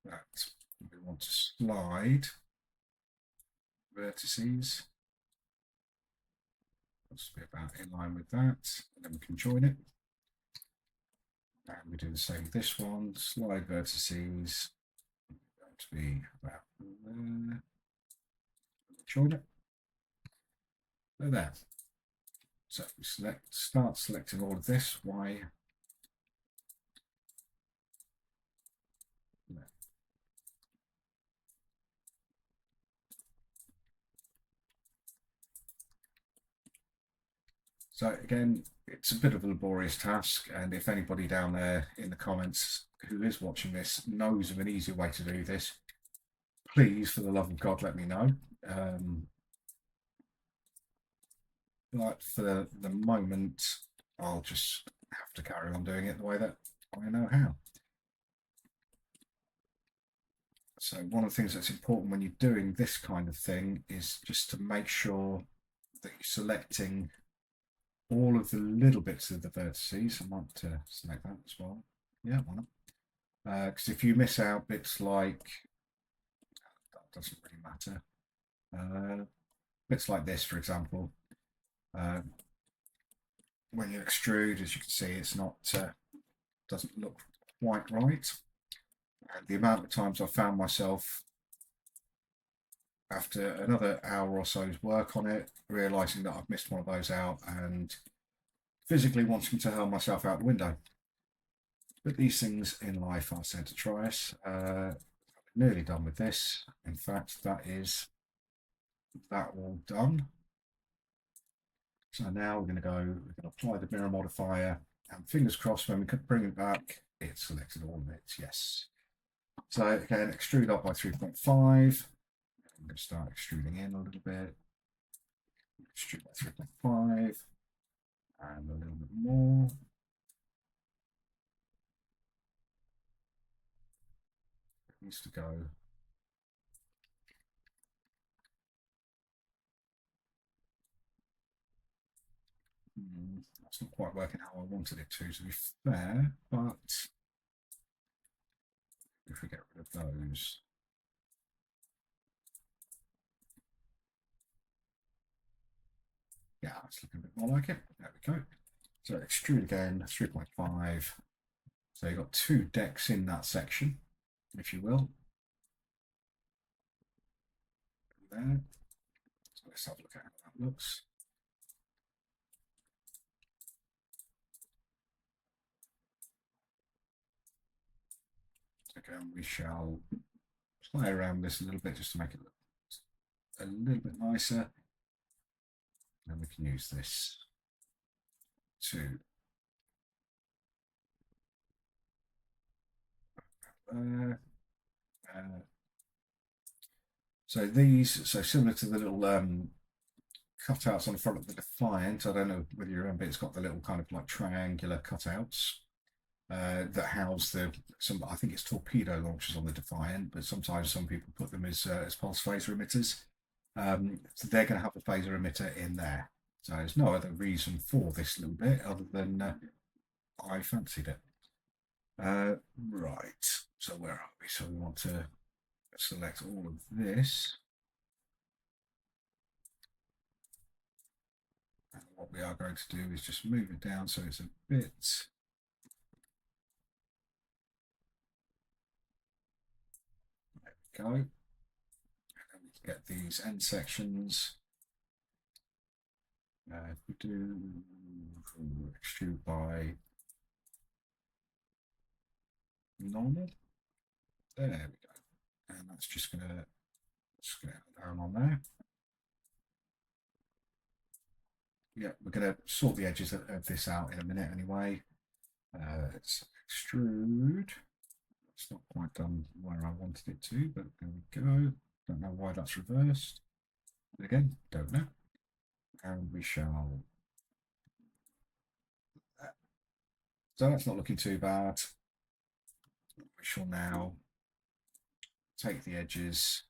that, we want to slide vertices. Let's be about in line with that, and then we can join it. And we do the same with this one, slide vertices, going to be about there. Join it. So there. So we start selecting all of this, Y. There. So again, it's a bit of a laborious task, and if anybody down there in the comments who is watching this knows of an easier way to do this, please, for the love of God, let me know. But for the moment, I'll just have to carry on doing it the way that I know how. So one of the things that's important when you're doing this kind of thing is just to make sure that you're selecting all of the little bits of the vertices. I might select that as well. Yeah, why not? Because if you miss out bits like, that doesn't really matter. Bits like this, for example, when you extrude, as you can see, it's not doesn't look quite right. And the amount of times I found myself after another hour or so's work on it, realizing that I've missed one of those out and physically wanting to hurl myself out the window. But these things in life are sent to try us. Nearly done with this. In fact, that is that all done. So now we're going to apply the mirror modifier, and fingers crossed when we could bring it back, it's selected all of it, yes. So again, extrude up by 3.5. I'm going to start extruding in a little bit. Extrude by 3.5 and a little bit more. It needs to go. That's not quite working how I wanted it to be fair, but if we get rid of those, yeah, it's looking a bit more like it. There we go. So extrude again, 3.5. So you've got two decks in that section, if you will. There. So let's have a look at how that looks. Again, we shall play around with this a little bit just to make it look a little bit nicer. And we can use this to so similar to the little cutouts on the front of the Defiant. I don't know whether you remember, it's got the little kind of like triangular cutouts that house I think it's torpedo launchers on the Defiant, but sometimes some people put them as pulse phaser emitters. So they're going to have a phaser emitter in there. So there's no other reason for this little bit other than I fancied it. Right, so where are we? So we want to select all of this. what we are going to do is just move it down so it's a bit. There we go. And then we get these end sections. If we do extrude by normal, there we go. And that's just going to scale down on there. Yeah, we're going to sort the edges of this out in a minute anyway. Let's extrude. It's not quite done where I wanted it to, but there we go. Don't know why that's reversed. Again, don't know. And we shall. So that's not looking too bad. We shall now take the edges,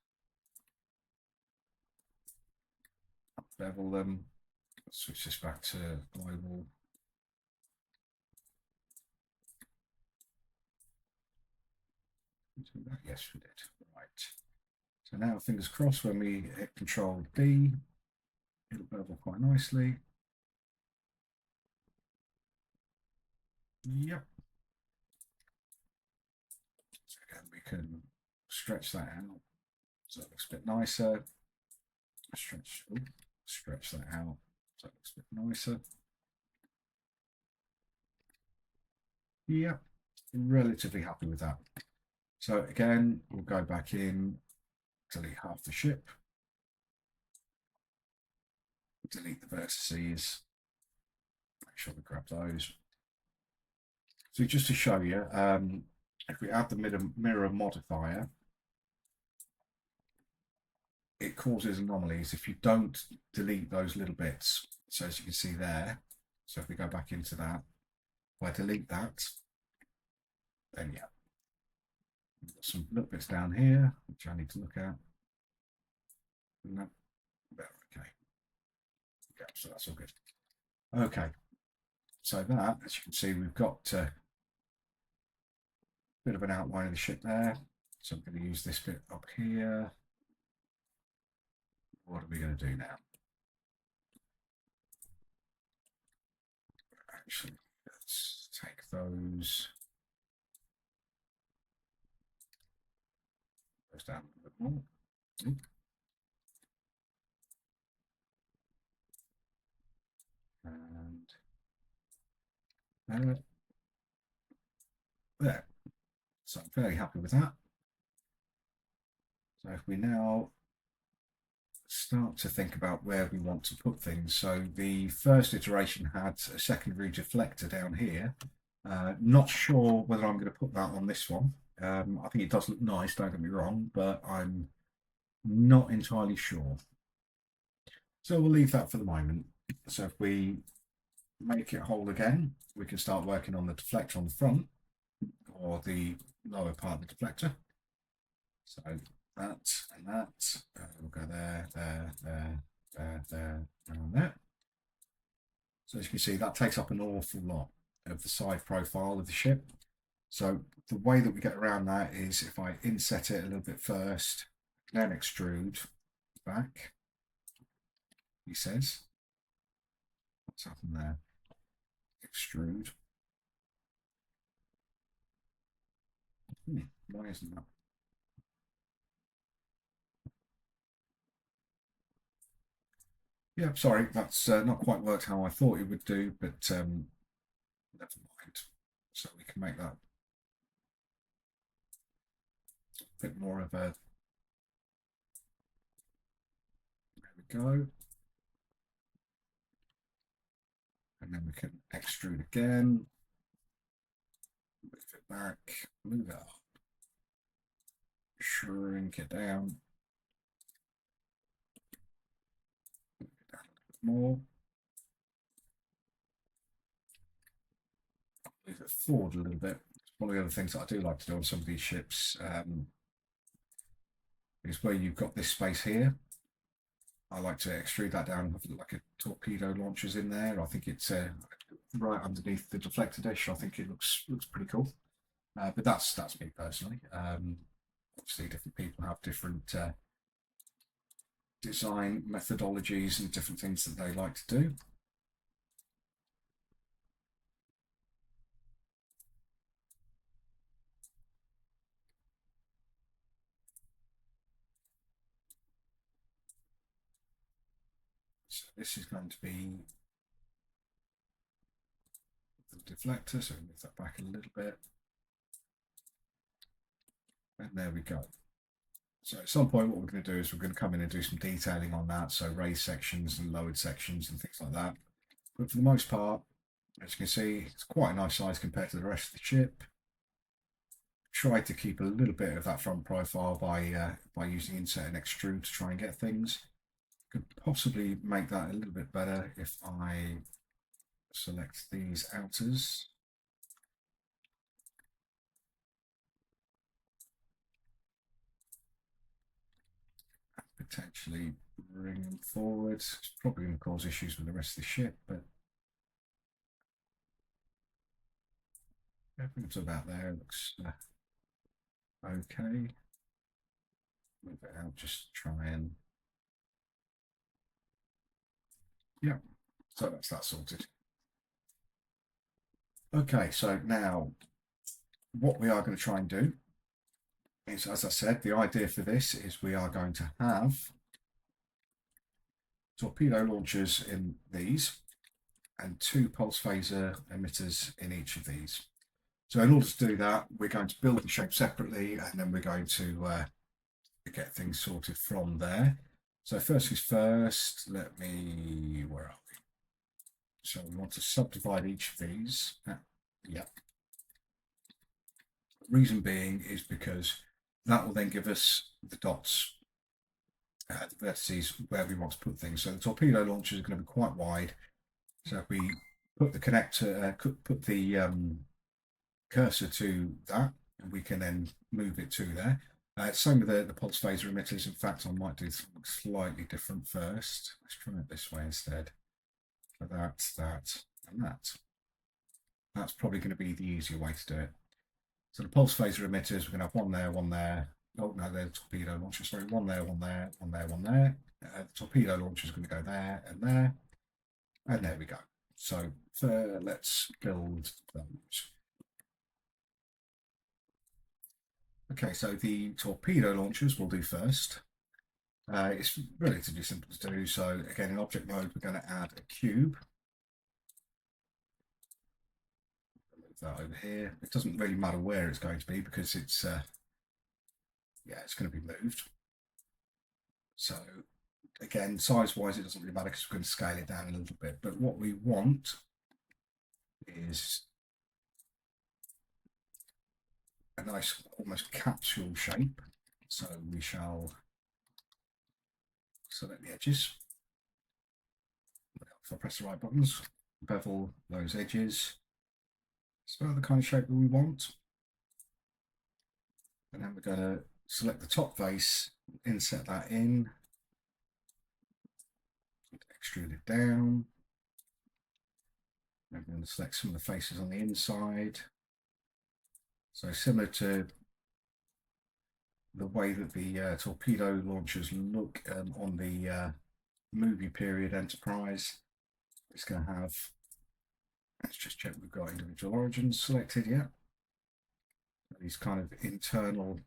bevel them, switch this back to global. Yes, we did. Right. So now, fingers crossed, when we hit Control D, it'll bevel quite nicely. Yep. So again, we can stretch that out so it looks a bit nicer. Stretch that out so it looks a bit nicer. Yep, relatively happy with that. So again, we'll go back in, delete half the ship, delete the vertices, make sure we grab those. So just to show you, if we add the mirror modifier, it causes anomalies if you don't delete those little bits. So as you can see there, so if we go back into that, if I delete that, then yeah, we've got some little bits down here which I need to look at. No, okay. Yeah, so that's all good. Okay, so that, as you can see, we've got a bit of an outline of the ship there. So I'm going to use this bit up here. What are we going to do now? Actually, let's take those down a bit more. And there. So I'm very happy with that. So if we now start to think about where we want to put things. So the first iteration had a secondary deflector down here. Not sure whether I'm going to put that on this one. I think it does look nice, don't get me wrong, but I'm not entirely sure. So we'll leave that for the moment. So if we make it whole again, we can start working on the deflector on the front or the lower part of the deflector. So that and that. We'll go there, and there. So as you can see, that takes up an awful lot of the side profile of the ship. So the way that we get around that is if I inset it a little bit first, then extrude back, he says. What's happened there? Extrude. Why isn't that? Yeah, sorry, that's not quite worked how I thought it would do, but never mind. So we can make that a bit more of a. There we go. And then we can extrude again. Move it back, move it up, shrink it down. Move it down a little bit more. Move it forward a little bit. One of the other things that I do like to do on some of these ships is where you've got this space here. I like to extrude that down and have like a torpedo launchers in there. I think it's right underneath the deflector dish. I think it looks pretty cool. But that's me personally. Obviously, different people have different design methodologies and different things that they like to do. this is going to be the deflector, so move that back a little bit. And there we go. So at some point, what we're going to do is we're going to come in and do some detailing on that. So raised sections and lowered sections and things like that. But for the most part, as you can see, it's quite a nice size compared to the rest of the ship. Tried to keep a little bit of that front profile by using inset and extrude to try and get things. Could possibly make that a little bit better if I select these outers. Potentially bring them forward. It's probably going to cause issues with the rest of the ship, but everything's about there. Looks okay. Move it out, just try and yeah. So that's that sorted. Okay, so now what we are going to try and do is, as I said, the idea for this is we are going to have torpedo launchers in these and 2 pulse phaser emitters in each of these. So in order to do that, we're going to build the shape separately, and then we're going to get things sorted from there. So first things first, where are we? So we want to subdivide each of these. Yeah. Reason being is because that will then give us the dots, the vertices where we want to put things. So the torpedo launchers are going to be quite wide. So if we put the connector, put the cursor to that, and we can then move it to there. Same with the pulse phaser emitters. In fact, I might do something slightly different first. Let's try it this way instead. For that, and that. That's probably going to be the easier way to do it. So the pulse phaser emitters, we're going to have one there, one there. Oh no, they're torpedo launchers. Sorry, one there, one there, one there, one there. The torpedo launcher is going to go there and there, and there we go. So let's build those. Okay, so the torpedo launchers we'll do first. It's relatively simple to do. So again, in object mode, we're going to add a cube. Move that over here. It doesn't really matter where it's going to be because it's it's going to be moved. So again, size-wise, it doesn't really matter because we're going to scale it down a little bit. But what we want is a nice, almost capsule shape. So we shall select the edges. If I press the right buttons, bevel those edges. It's about the kind of shape that we want. And then we're going to select the top face, inset that in, extrude it down. I'm going to select some of the faces on the inside. So similar to the way that the torpedo launchers look on the movie period Enterprise, it's going to have, let's just check we've got individual origins selected yet. These kind of internal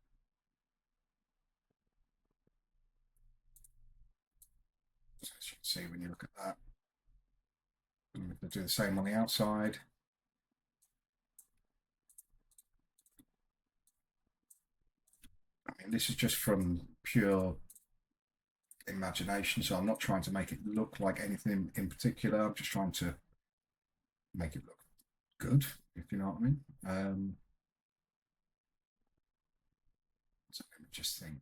as you can see when you look at that. I'm going to do the same on the outside. I mean, this is just from pure imagination, so I'm not trying to make it look like anything in particular. I'm just trying to make it look good, if you know what I mean. So let me just think.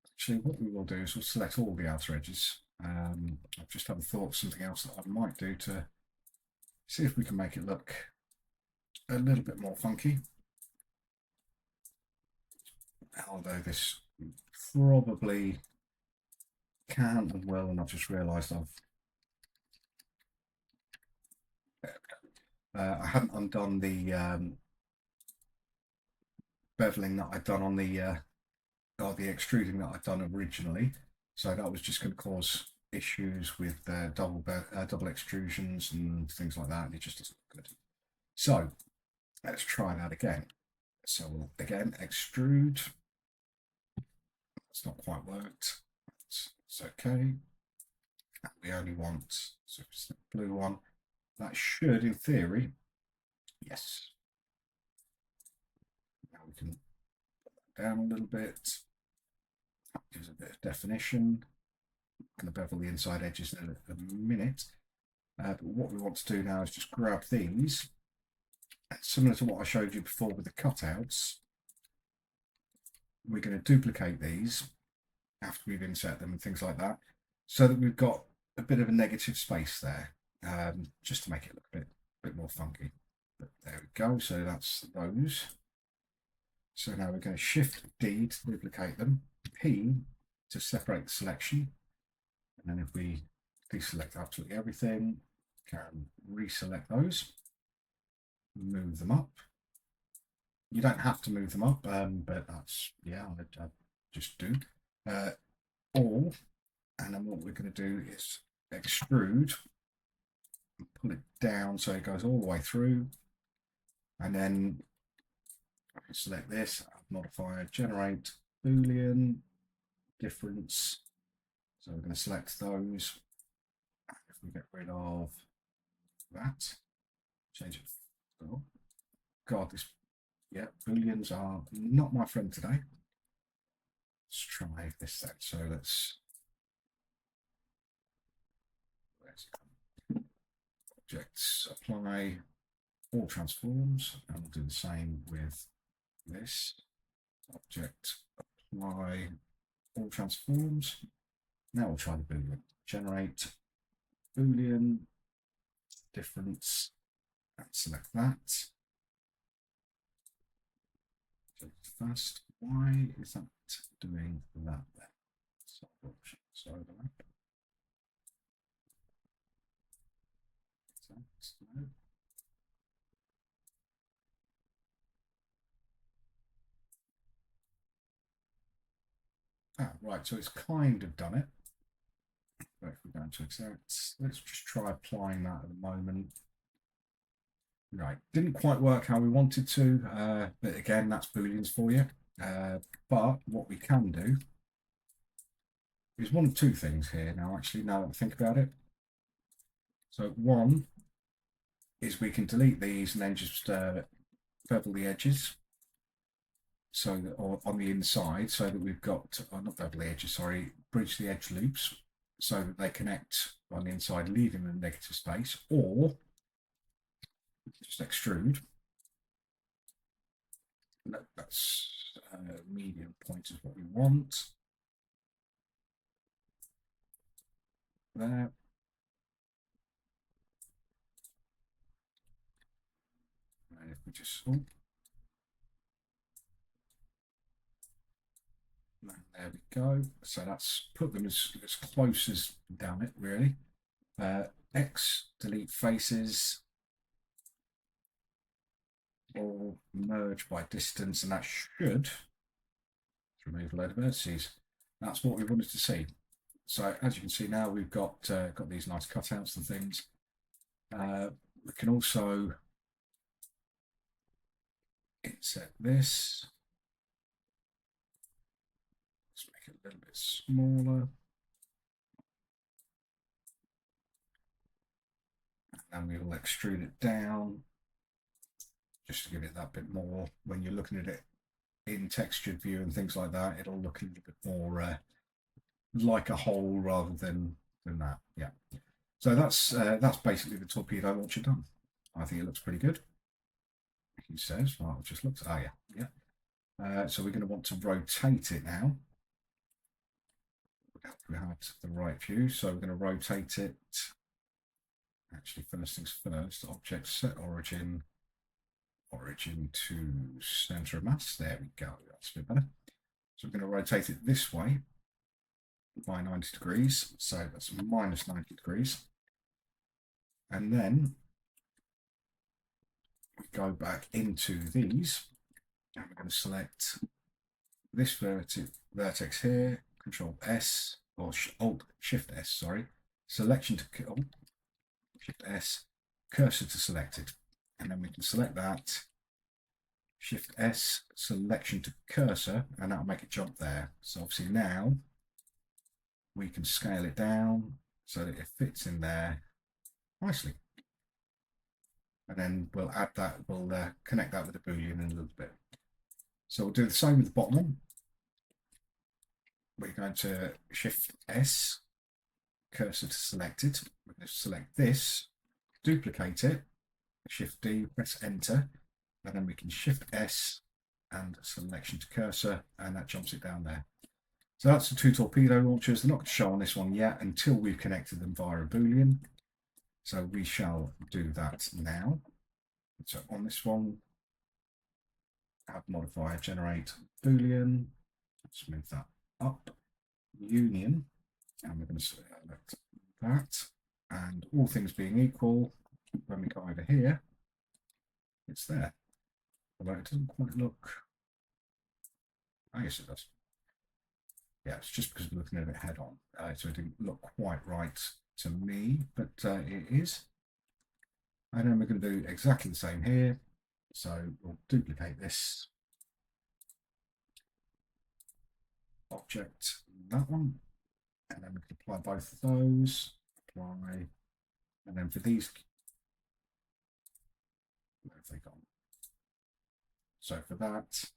Actually, what we will do is we'll select all the outer edges. I've just had a thought of something else that I might do to see if we can make it look a little bit more funky. Although this probably can and will, and I've just realised I haven't undone the beveling that I'd done on the extruding that I'd done originally. So that was just going to cause issues with double extrusions and things like that. And it just doesn't look good. So let's try that again. So we'll again extrude. It's not quite worked. It's okay. And we only want, so it's the blue one. That should, in theory, yes. Now we can put that down a little bit. That gives a bit of definition. I'm going to bevel the inside edges in a minute. But what we want to do now is just grab these. Similar to what I showed you before with the cutouts, we're going to duplicate these after we've inset them and things like that, so that we've got a bit of a negative space there, just to make it look a bit more funky. But there we go. So that's those. So now we're going to Shift D to duplicate them, P to separate the selection, and then if we deselect absolutely everything, can reselect those, move them up. You don't have to move them up, but that's, yeah, I just do. All, and then what we're going to do is extrude, pull it down so it goes all the way through, and then I can select this, modifier, generate Boolean difference. So we're going to select those. If we get rid of that, change it. Oh, God, this, yeah, Booleans are not my friend today. Let's try this then. So let's, objects, apply all transforms, and we'll do the same with this. Object, apply all transforms. Now we'll try the Boolean. Generate Boolean difference and select that. First, why is that doing that then? So overlap. No. Ah, right, so it's kind of done it. But if we go into exact, let's just try applying that at the moment. Right, didn't quite work how we wanted to, but again, that's Booleans for you. But what we can do is one of two things here now, actually, now that I think about it. So one is we can delete these and then just bevel the edges. So that, or on the inside, so that we've got, not bevel the edges, sorry, bridge the edge loops so that they connect on the inside, leaving the negative space, or just extrude. That's medium point is what we want. There. And if we just, oh, there we go. So that's put them as close as, damn it, really. X, delete faces, all merge by distance, and that should remove a load of vertices. That's what we wanted to see. So as you can see now, we've got these nice cutouts and things. We can also insert this. Let's make it a little bit smaller. And we will extrude it down just to give it that bit more. When you're looking at it in textured view and things like that, it'll look a little bit more like a hole rather than that. Yeah. So that's basically the torpedo launcher done. I think it looks pretty good. He says, well, it just looks, oh yeah. So we're going to want to rotate it now. We had the right view, so we're going to rotate it. Actually, first things first, object set origin to center of mass. There we go, that's a bit better. So we're going to rotate it this way by 90 degrees, so that's minus 90 degrees. And then we go back into these, and we're going to select this vertex here, Control S, or Alt Shift S, sorry, selection to Shift S, cursor to selected, and then we can select that, Shift S, selection to cursor, and that'll make it jump there. So obviously now we can scale it down so that it fits in there nicely. And then we'll add that, we'll connect that with the Boolean in a little bit. So we'll do the same with the bottom one. We're going to Shift S, cursor to selected. We're going to select this, duplicate it, Shift D, press Enter, and then we can Shift S and selection to cursor, and that jumps it down there. So that's the two torpedo launchers. They're not going to show on this one yet until we've connected them via a Boolean. So we shall do that now. So on this one, add modifier, generate Boolean. Let's move that up. Union, and we're going to select that. And all things being equal, when we go over here, it's there. Although it doesn't quite look. I guess it does. Yeah, it's just because we're looking at it head on. So it didn't look quite right to me, but it is. And then we're going to do exactly the same here. So we'll duplicate this object, that one, and then we can apply both of those. Apply, and then for these, where have they gone? So for that,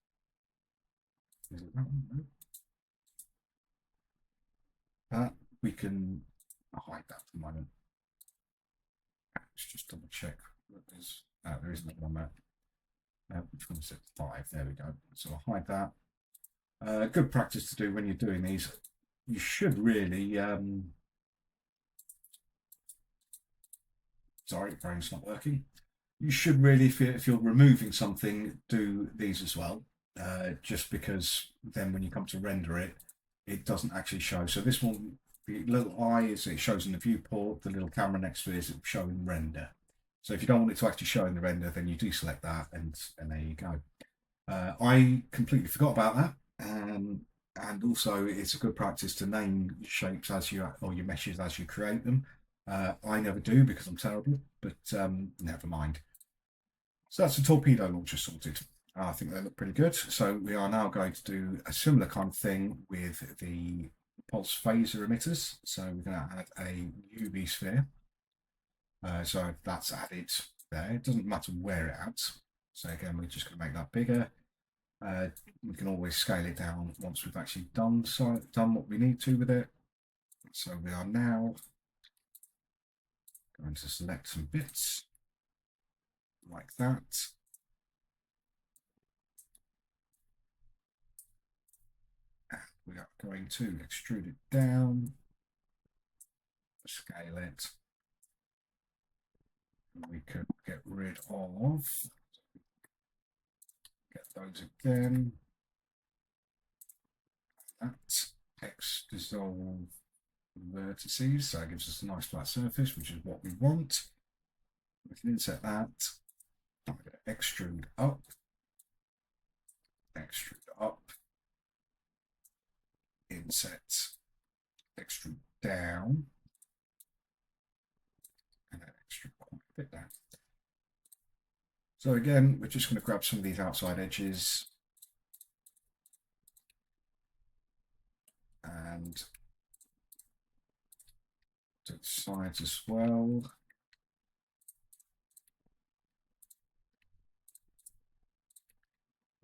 is it that one? No. That we can hide that for the moment. Let's just double check that there's. There isn't one there. Which one's it? 5. There we go. So I'll hide that. Good practice to do when you're doing these. You should really. Sorry, brain's not working. You should really, if you're removing something, do these as well. Just because then when you come to render it, it doesn't actually show. So this one, the little eye is it shows in the viewport. The little camera next to it is showing render. So if you don't want it to actually show in the render, then you deselect that, and there you go. I completely forgot about that, and also it's a good practice to name shapes as you or your meshes as you create them. I never do because I'm terrible, but never mind. So that's the torpedo launcher sorted. I think they look pretty good. So we are now going to do a similar kind of thing with the pulse phaser emitters. So we're going to add a UV sphere. So that's added there. It doesn't matter where it adds. So again, we're just going to make that bigger. We can always scale it down once we've actually done what we need to with it. So we are now going to select some bits like that. And we are going to extrude it down, scale it. We could get rid of, get those again. That X dissolve vertices, so it gives us a nice flat surface, which is what we want. We can insert that. I'm going to extrude up, inset, extrude down, and then extrude quite a bit down. So again, we're just going to grab some of these outside edges and to the sides as well.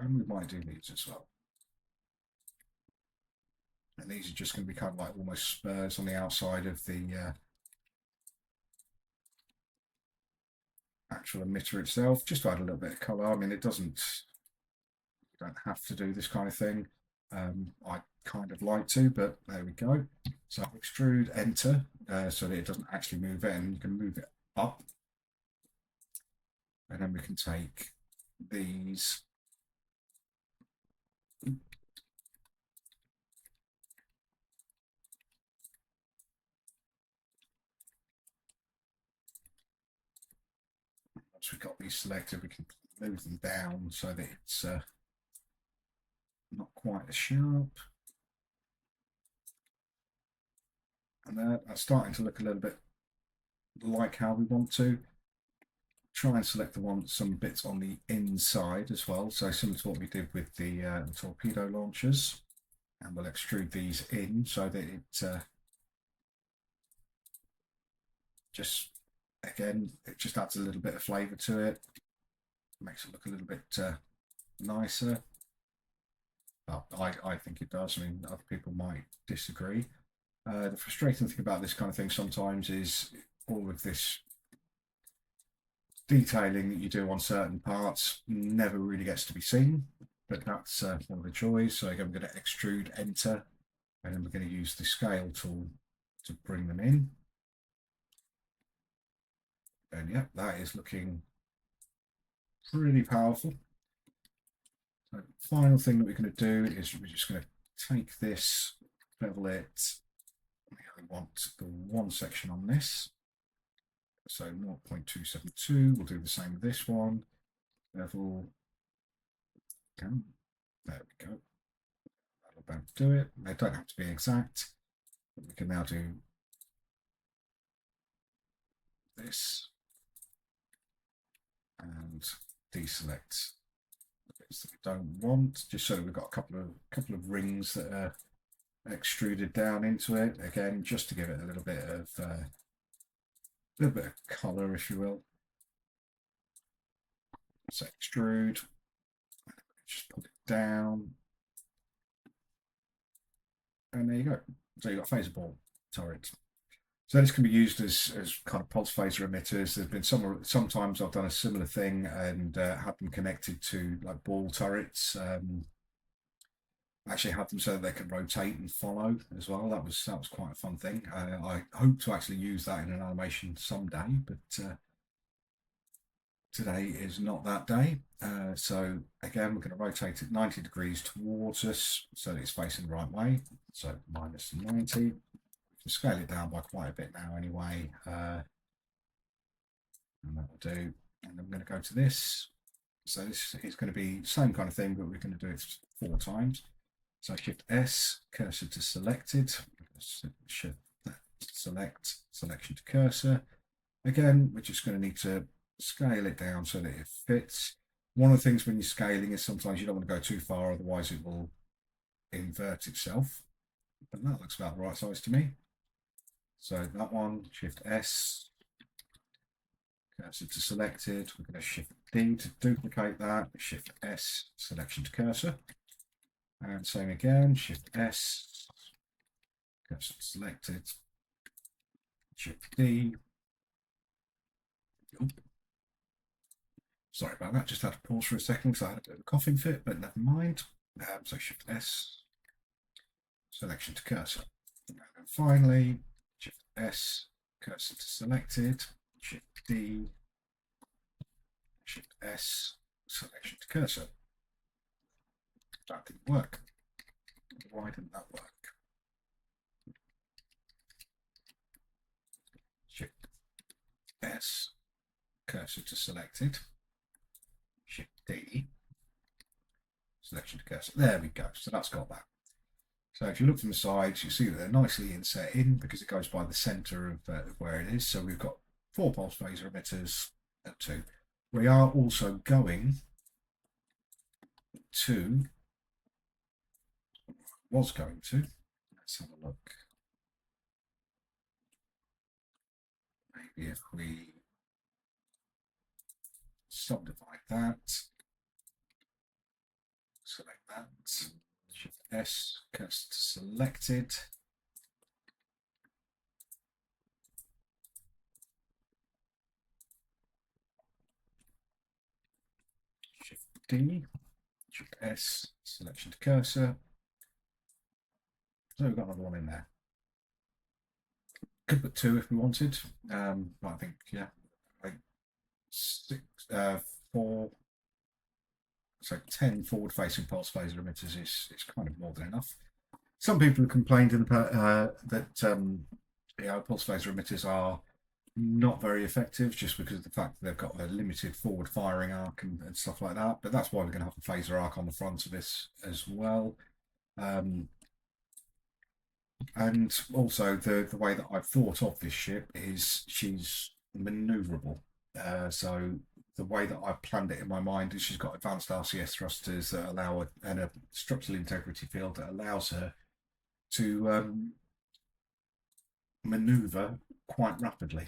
And we might do these as well. And these are just going to be kind of like almost spurs on the outside of the actual emitter itself, just to add a little bit of colour. I mean, it doesn't, you don't have to do this kind of thing. I kind of like to, but there we go. So extrude, enter, so that it doesn't actually move it, and you can move it up. And then we can take these. Once we've got these selected, we can move them down so that it's not quite as sharp. And that's starting to look a little bit like how we want to. Try and select some bits on the inside as well, so similar to what we did with the torpedo launchers. And we'll extrude these in so that it just, again, it just adds a little bit of flavour to it, makes it look a little bit nicer. Well, I think it does. I mean, other people might disagree. The frustrating thing about this kind of thing sometimes is all of this detailing that you do on certain parts never really gets to be seen, but that's one of the joys. So again, we're going to extrude, enter, and then we're going to use the scale tool to bring them in. And yeah, that is looking pretty powerful. So final thing that we're going to do is we're just going to take this, bevel it. We want the one section on this. So 0.272, we'll do the same with this one. Bevel. Okay. There we go. That'll about do it. They don't have to be exact. But we can now do this and deselect the bits that we don't want, just so that we've got a couple of rings that are extruded down into it. Again, just to give it a little bit of colour, if you will. So extrude, just put it down, and there you go. So you've got phaser ball turret. So this can be used as kind of pulse phaser emitters. There's been sometimes I've done a similar thing and had them connected to like ball turrets. Actually had them so that they can rotate and follow as well. That was quite a fun thing. I hope to actually use that in an animation someday, but today is not that day. So again, we're going to rotate it 90 degrees towards us so that it's facing the right way. So minus 90. We can scale it down by quite a bit now anyway. And that will do. And I'm going to go to this. So this is going to be the same kind of thing, but we're going to do it 4 times. So Shift S, cursor to selected. Shift select, selection to cursor. Again, we're just going to need to scale it down so that it fits. One of the things when you're scaling is sometimes you don't want to go too far, otherwise it will invert itself. But that looks about the right size to me. So that one, Shift S, cursor to selected. We're going to Shift D to duplicate that, Shift S, selection to cursor. And same again, Shift S, cursor to selected, Shift D. Oh, sorry about that, just had to pause for a second because I had a bit of a coughing fit, but never mind. So Shift S, selection to cursor. And then finally, Shift S, cursor to selected, Shift D, Shift S, selection to cursor. That didn't work. Why didn't that work? Shift S, cursor to selected, Shift D, selection to cursor. There we go. So that's got that. So if you look from the sides, you see that they're nicely inset in because it goes by the center of where it is. So we've got 4 pulse phaser emitters and 2. We are also going to, let's have a look. Maybe if we subdivide that, select that, Shift S, cursor to selected, Shift D, Shift S, selection to cursor. So we've got another one in there. Could put 2 if we wanted, but I think, yeah, like 4, so 10 forward-facing pulse phaser emitters is kind of more than enough. Some people have complained in the, that pulse phaser emitters are not very effective just because of the fact that they've got a limited forward firing arc and stuff like that. But that's why we're going to have a phaser arc on the front of this as well. And also the way that I've thought of this ship is she's maneuverable. So the way that I've planned it in my mind is she's got advanced RCS thrusters that allow her, and a structural integrity field that allows her to maneuver quite rapidly,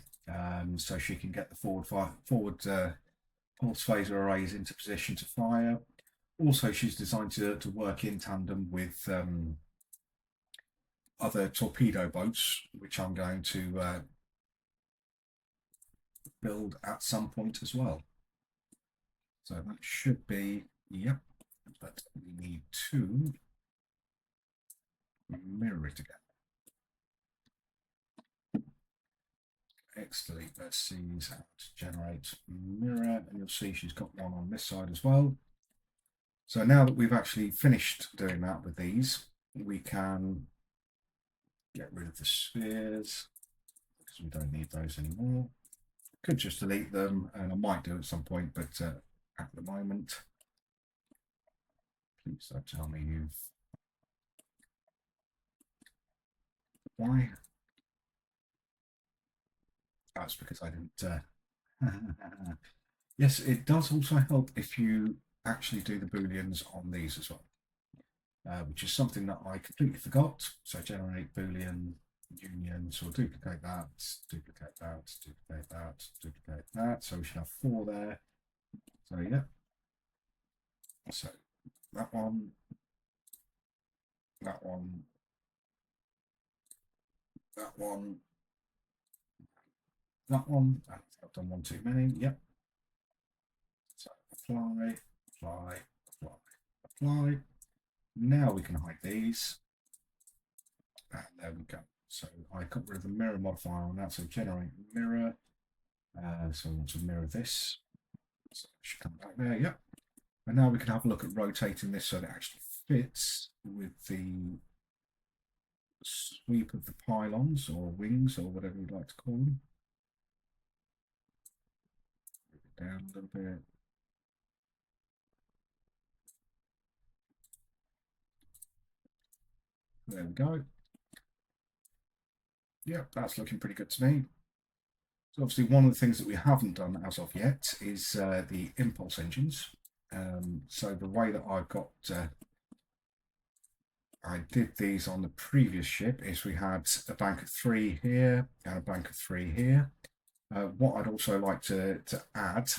so she can get the forward pulse phaser arrays into position to fire. Also, she's designed to work in tandem with other torpedo boats, which I'm going to build at some point as well. So that should be, yep, but we need to mirror it again. X delete vertices and generate mirror, and you'll see she's got one on this side as well. So now that we've actually finished doing that with these, we can get rid of the spheres because we don't need those anymore. Could just delete them, and I might do at some point, but at the moment, please don't tell me you've. Why? That's because I didn't. Yes, it does also help if you actually do the booleans on these as well, which is something that I completely forgot. So generate boolean union, so we'll duplicate that, duplicate that, duplicate that, duplicate that. So we should have 4 there. So yeah. So that one, that one, that one, that one. I've done one too many. Yep. So apply, apply, apply, apply. Now we can hide these. And there we go. So I got rid of the mirror modifier on that. So generate mirror. So I want to mirror this. So it should come back there. Yep. And now we can have a look at rotating this so that it actually fits with the sweep of the pylons or wings or whatever you'd like to call them. Down a little bit. There we go. Yep, that's looking pretty good to me. So obviously one of the things that we haven't done as of yet is the impulse engines. So the way that I've got, I did these on the previous ship is we had a bank of 3 here and a bank of 3 here. What I'd also like to add,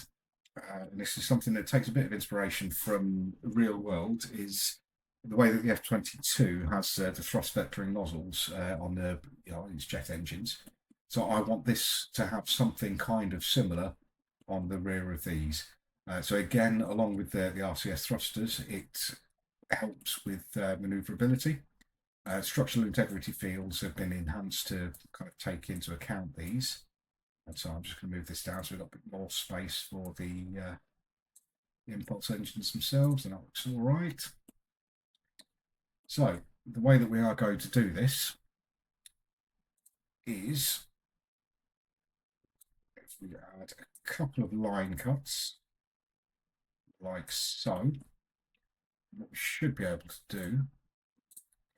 and this is something that takes a bit of inspiration from the real world, is the way that the F-22 has the thrust vectoring nozzles on the its jet engines. So I want this to have something kind of similar on the rear of these. So again, along with the RCS thrusters, it helps with maneuverability. Structural integrity fields have been enhanced to kind of take into account these. And so I'm just going to move this down so we've got a bit more space for the impulse engines themselves, and that looks all right. So the way that we are going to do this is if we add a couple of line cuts like so, what we should be able to do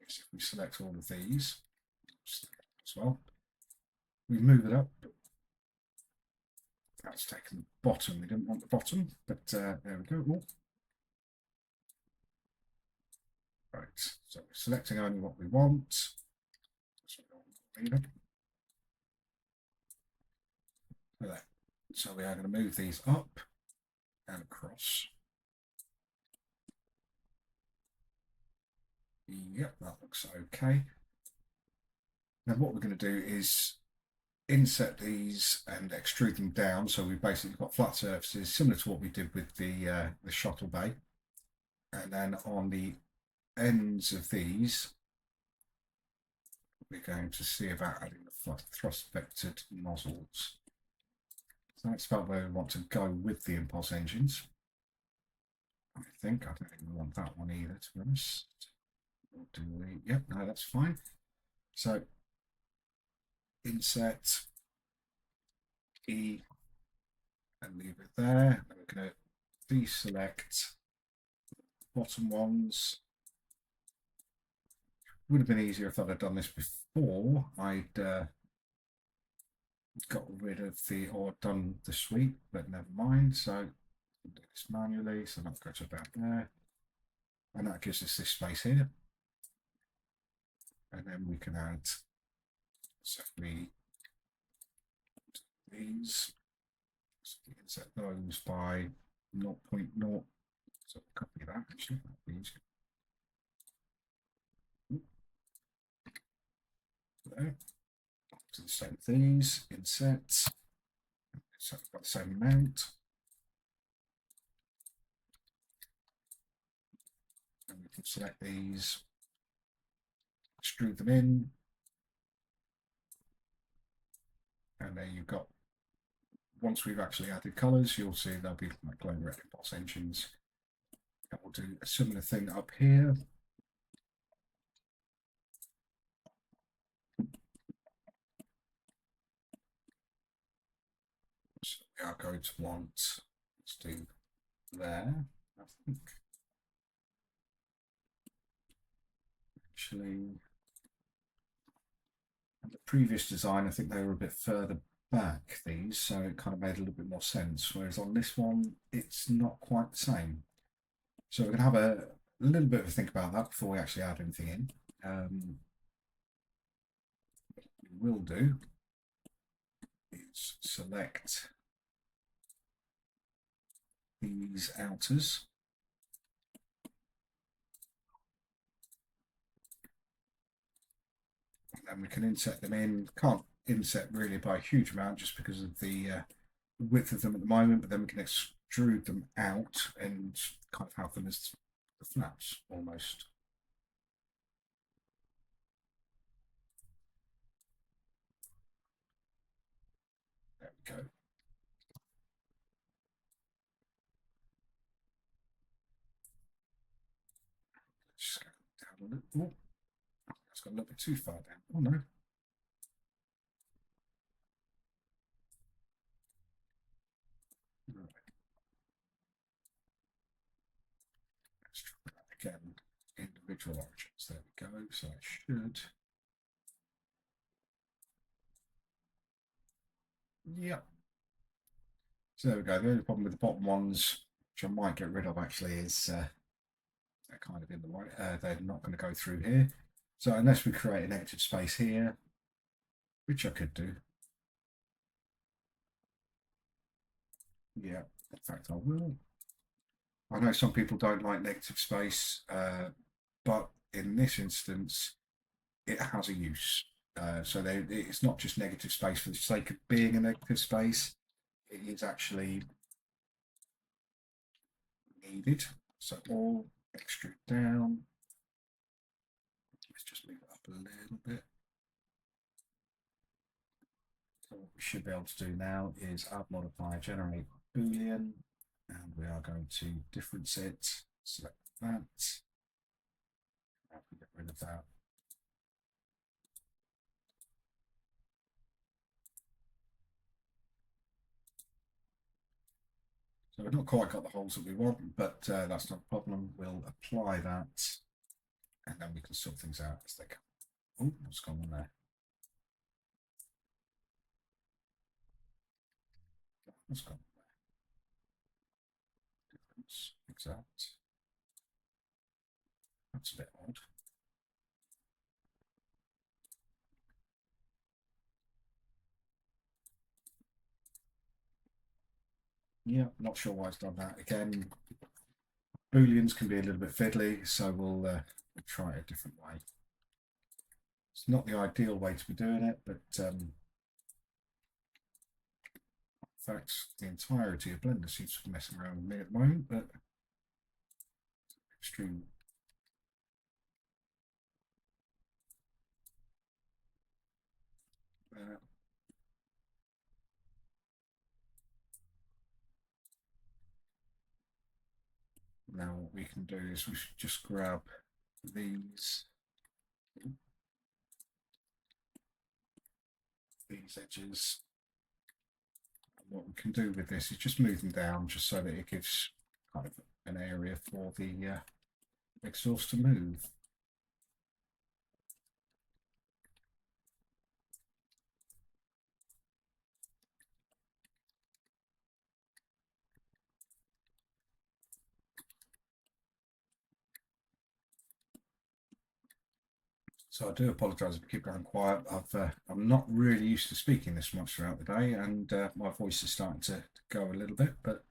is if we select all of these as well, we move it up. That's taken the bottom. We didn't want the bottom, but there we go. Ooh. Right, so we're selecting only what we want. So we are going to move these up and across. Yep, that looks okay. Now what we're going to do is inset these and extrude them down. So we've basically got flat surfaces similar to what we did with the shuttle bay. And then on the ends of these, we're going to see about adding the thrust vectored nozzles. So that's about where we want to go with the impulse engines. I don't think we want that one either, to be honest. We'll do the, yep, no, that's fine. So insert E and leave it there. And we're going to deselect bottom ones. Would have been easier if I'd have done this before I'd got rid of the, or done the sweep, but never mind. So do this manually, so that goes about there. And that gives us this space here. And then we can add, so we these. So we can set those by 0.0. So copy that actually. That'd be easier. There. So the same things, inset. So we've got the same amount. And we can select these, extrude them in. And there you've got, once we've actually added colors, you'll see there'll be like glow red emboss engines. And we'll do a similar thing up here. So we are going to want, let's do there, I think. Actually, in the previous design, I think they were a bit further back, these, so it kind of made a little bit more sense. Whereas on this one, it's not quite the same. So we're going to have a little bit of a think about that before we actually add anything in. What we will do is select these outers. And we can inset them in. Can't inset really by a huge amount just because of the width of them at the moment, but then we can extrude them out and kind of have them as the flaps almost. There we go. Just go down a little. Oh, that's got a little bit too far down. Oh no. Right. Let's try that again. Individual origins. There we go. So I should. Yeah. So there we go. The only problem with the bottom ones, which I might get rid of actually, is they're kind of in the way. They're not going to go through here. So unless we create a negative space here, which I could do. Yeah, in fact I will. I know some people don't like negative space, but in this instance, it has a use. So it's not just negative space for the sake of being a negative space. It is actually needed. So all extrude down. Let's just move it up a little bit. So what we should be able to do now is add modifier generate boolean, and we are going to difference it. Select that. Get rid of that. So we've not quite got the holes that we want, but that's not a problem. We'll apply that, and then we can sort things out as they come. Oh, what's going on there? What's going on there? Difference, exact. That's a bit odd. Yeah, not sure why it's done that. Again, Booleans can be a little bit fiddly, so we'll try it a different way. It's not the ideal way to be doing it, but in fact, the entirety of Blender seems to be messing around with me at the moment, but extreme. Now what we can do is we should just grab these edges. And what we can do with this is just move them down just so that it gives kind of an area for the exhaust to move. So I do apologise if I keep going quiet. I'm not really used to speaking this much throughout the day, and my voice is starting to go a little bit. But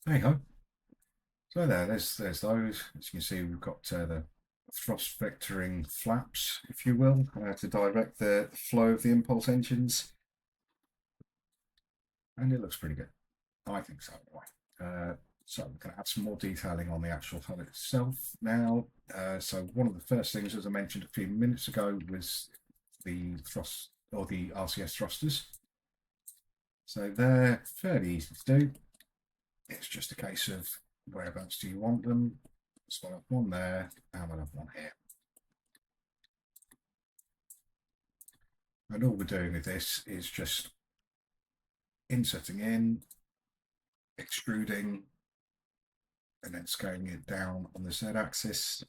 hey ho. So there's those. As you can see, we've got the thrust vectoring flaps, if you will, to direct the flow of the impulse engines, and it looks pretty good. I think so anyway. So we're going to add some more detailing on the actual hull itself now. So one of the first things, as I mentioned a few minutes ago, was the thrust or the RCS thrusters. So they're fairly easy to do. It's just a case of whereabouts do you want them. So I'll have one there and I'll have one here. And all we're doing with this is just inserting in, extruding, and then scaling it down on the Z axis.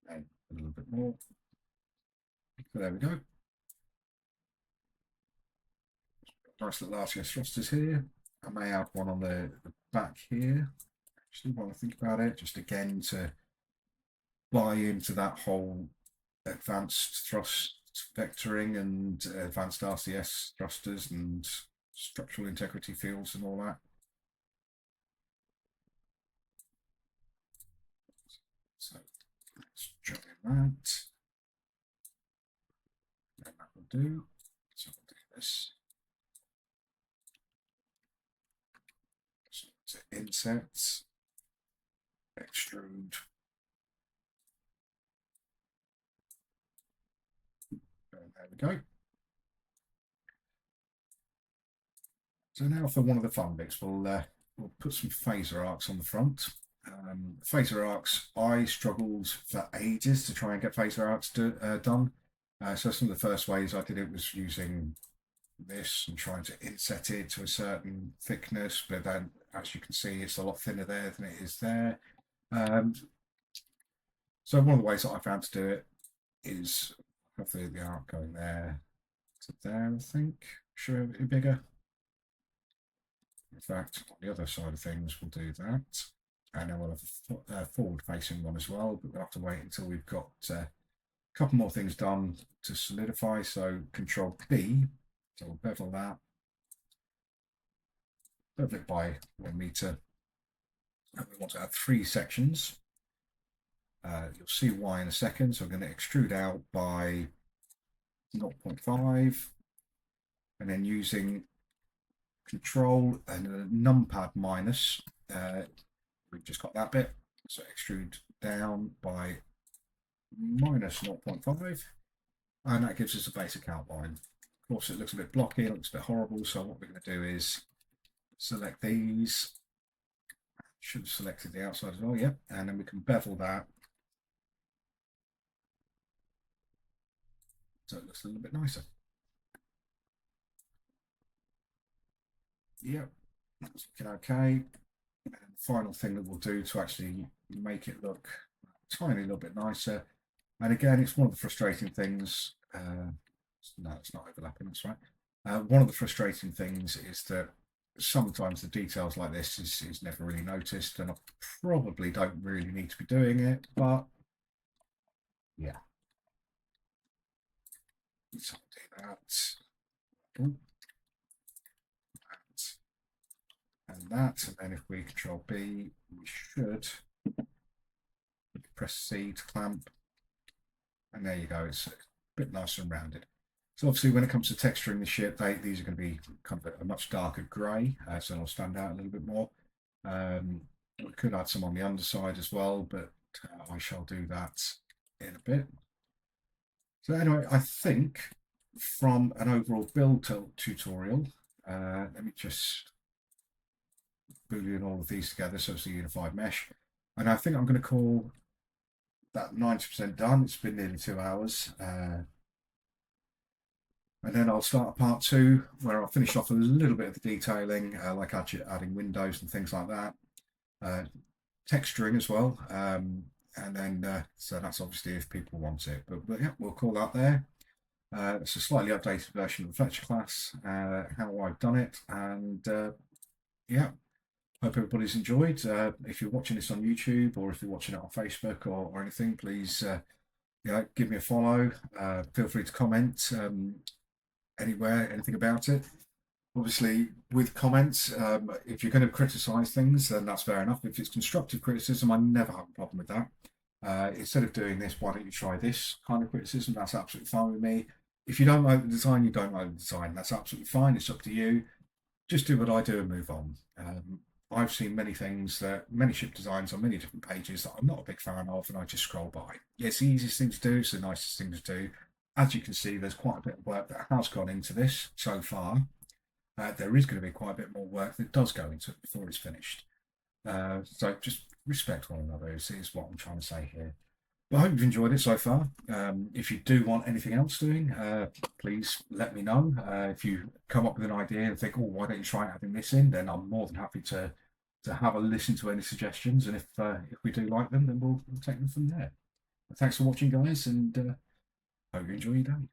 And a little bit more. So there we go. Nice little RCS thrusters here. I may have one on the back here. Actually, while I think about it, just again to buy into that whole advanced thrust vectoring and advanced RCS thrusters and structural integrity fields and all that. So let's join that. And that will do. So we'll do this. So to insert, extrude. And there we go. So now for one of the fun bits, we'll put some phaser arcs on the front. Phaser arcs, I struggled for ages to try and get phaser arcs done. So some of the first ways I did it was using this and trying to inset it to a certain thickness, but then as you can see, it's a lot thinner there than it is there. So one of the ways that I found to do it is have the arc going there to there, I think. Should have it bigger. In fact, on the other side of things, we'll do that. And then we'll have a forward-facing one as well, but we'll have to wait until we've got a couple more things done to solidify. So Control P, so we'll bevel that. Bevel it by 1 meter. And we want to add 3 sections. You'll see why in a second. So I'm going to extrude out by 0.5, and then using Control and a numpad minus, we've just got that bit. So extrude down by minus 0.5, and that gives us a basic outline. Of course, it looks a bit blocky, it looks a bit horrible. So what we're going to do is select these. Should have selected the outside as well, yeah, and then we can bevel that so it looks a little bit nicer. Yep, that's looking okay. And the final thing that we'll do to actually make it look a tiny little bit nicer, and again, it's one of the frustrating things. No, it's not overlapping, that's right. One of the frustrating things is that sometimes the details like this is never really noticed, and I probably don't really need to be doing it, but yeah. So I'll do that. Ooh. And that, and then if we Control B, we should press C to clamp, and there you go, it's a bit nicer and rounded. So obviously when it comes to texturing the ship, these are going to be kind of a much darker grey, so they'll stand out a little bit more. We could add some on the underside as well, but I shall do that in a bit. So anyway, I think from an overall build tutorial, let me just boolean all of these together so it's a unified mesh. And I think I'm going to call that 90% done. It's been nearly 2 hours. And then I'll start part 2 where I'll finish off a little bit of the detailing, like adding windows and things like that. Texturing as well. And then, so that's obviously if people want it. But yeah, we'll call that there. It's a slightly updated version of the Fletcher class, how I've done it. And yeah, hope everybody's enjoyed. If you're watching this on YouTube or if you're watching it on Facebook or anything, please give me a follow. Feel free to comment anywhere, anything about it. Obviously, with comments, if you're going to criticize things, then that's fair enough. If it's constructive criticism, I never have a problem with that. Instead of doing this, why don't you try this kind of criticism? That's absolutely fine with me. If you don't like the design, you don't like the design. That's absolutely fine. It's up to you. Just do what I do and move on. I've seen many things many ship designs on many different pages that I'm not a big fan of, and I just scroll by. Yeah, it's the easiest thing to do. It's the nicest thing to do. As you can see, there's quite a bit of work that has gone into this so far. There is going to be quite a bit more work that does go into it before it's finished. So just respect one another is what I'm trying to say here. But I hope you've enjoyed it so far. If you do want anything else doing, please let me know. If you come up with an idea and think, oh, why don't you try adding this in, then I'm more than happy to have a listen to any suggestions. And if we do like them, then we'll take them from there. But thanks for watching, guys, and hope you enjoy your day.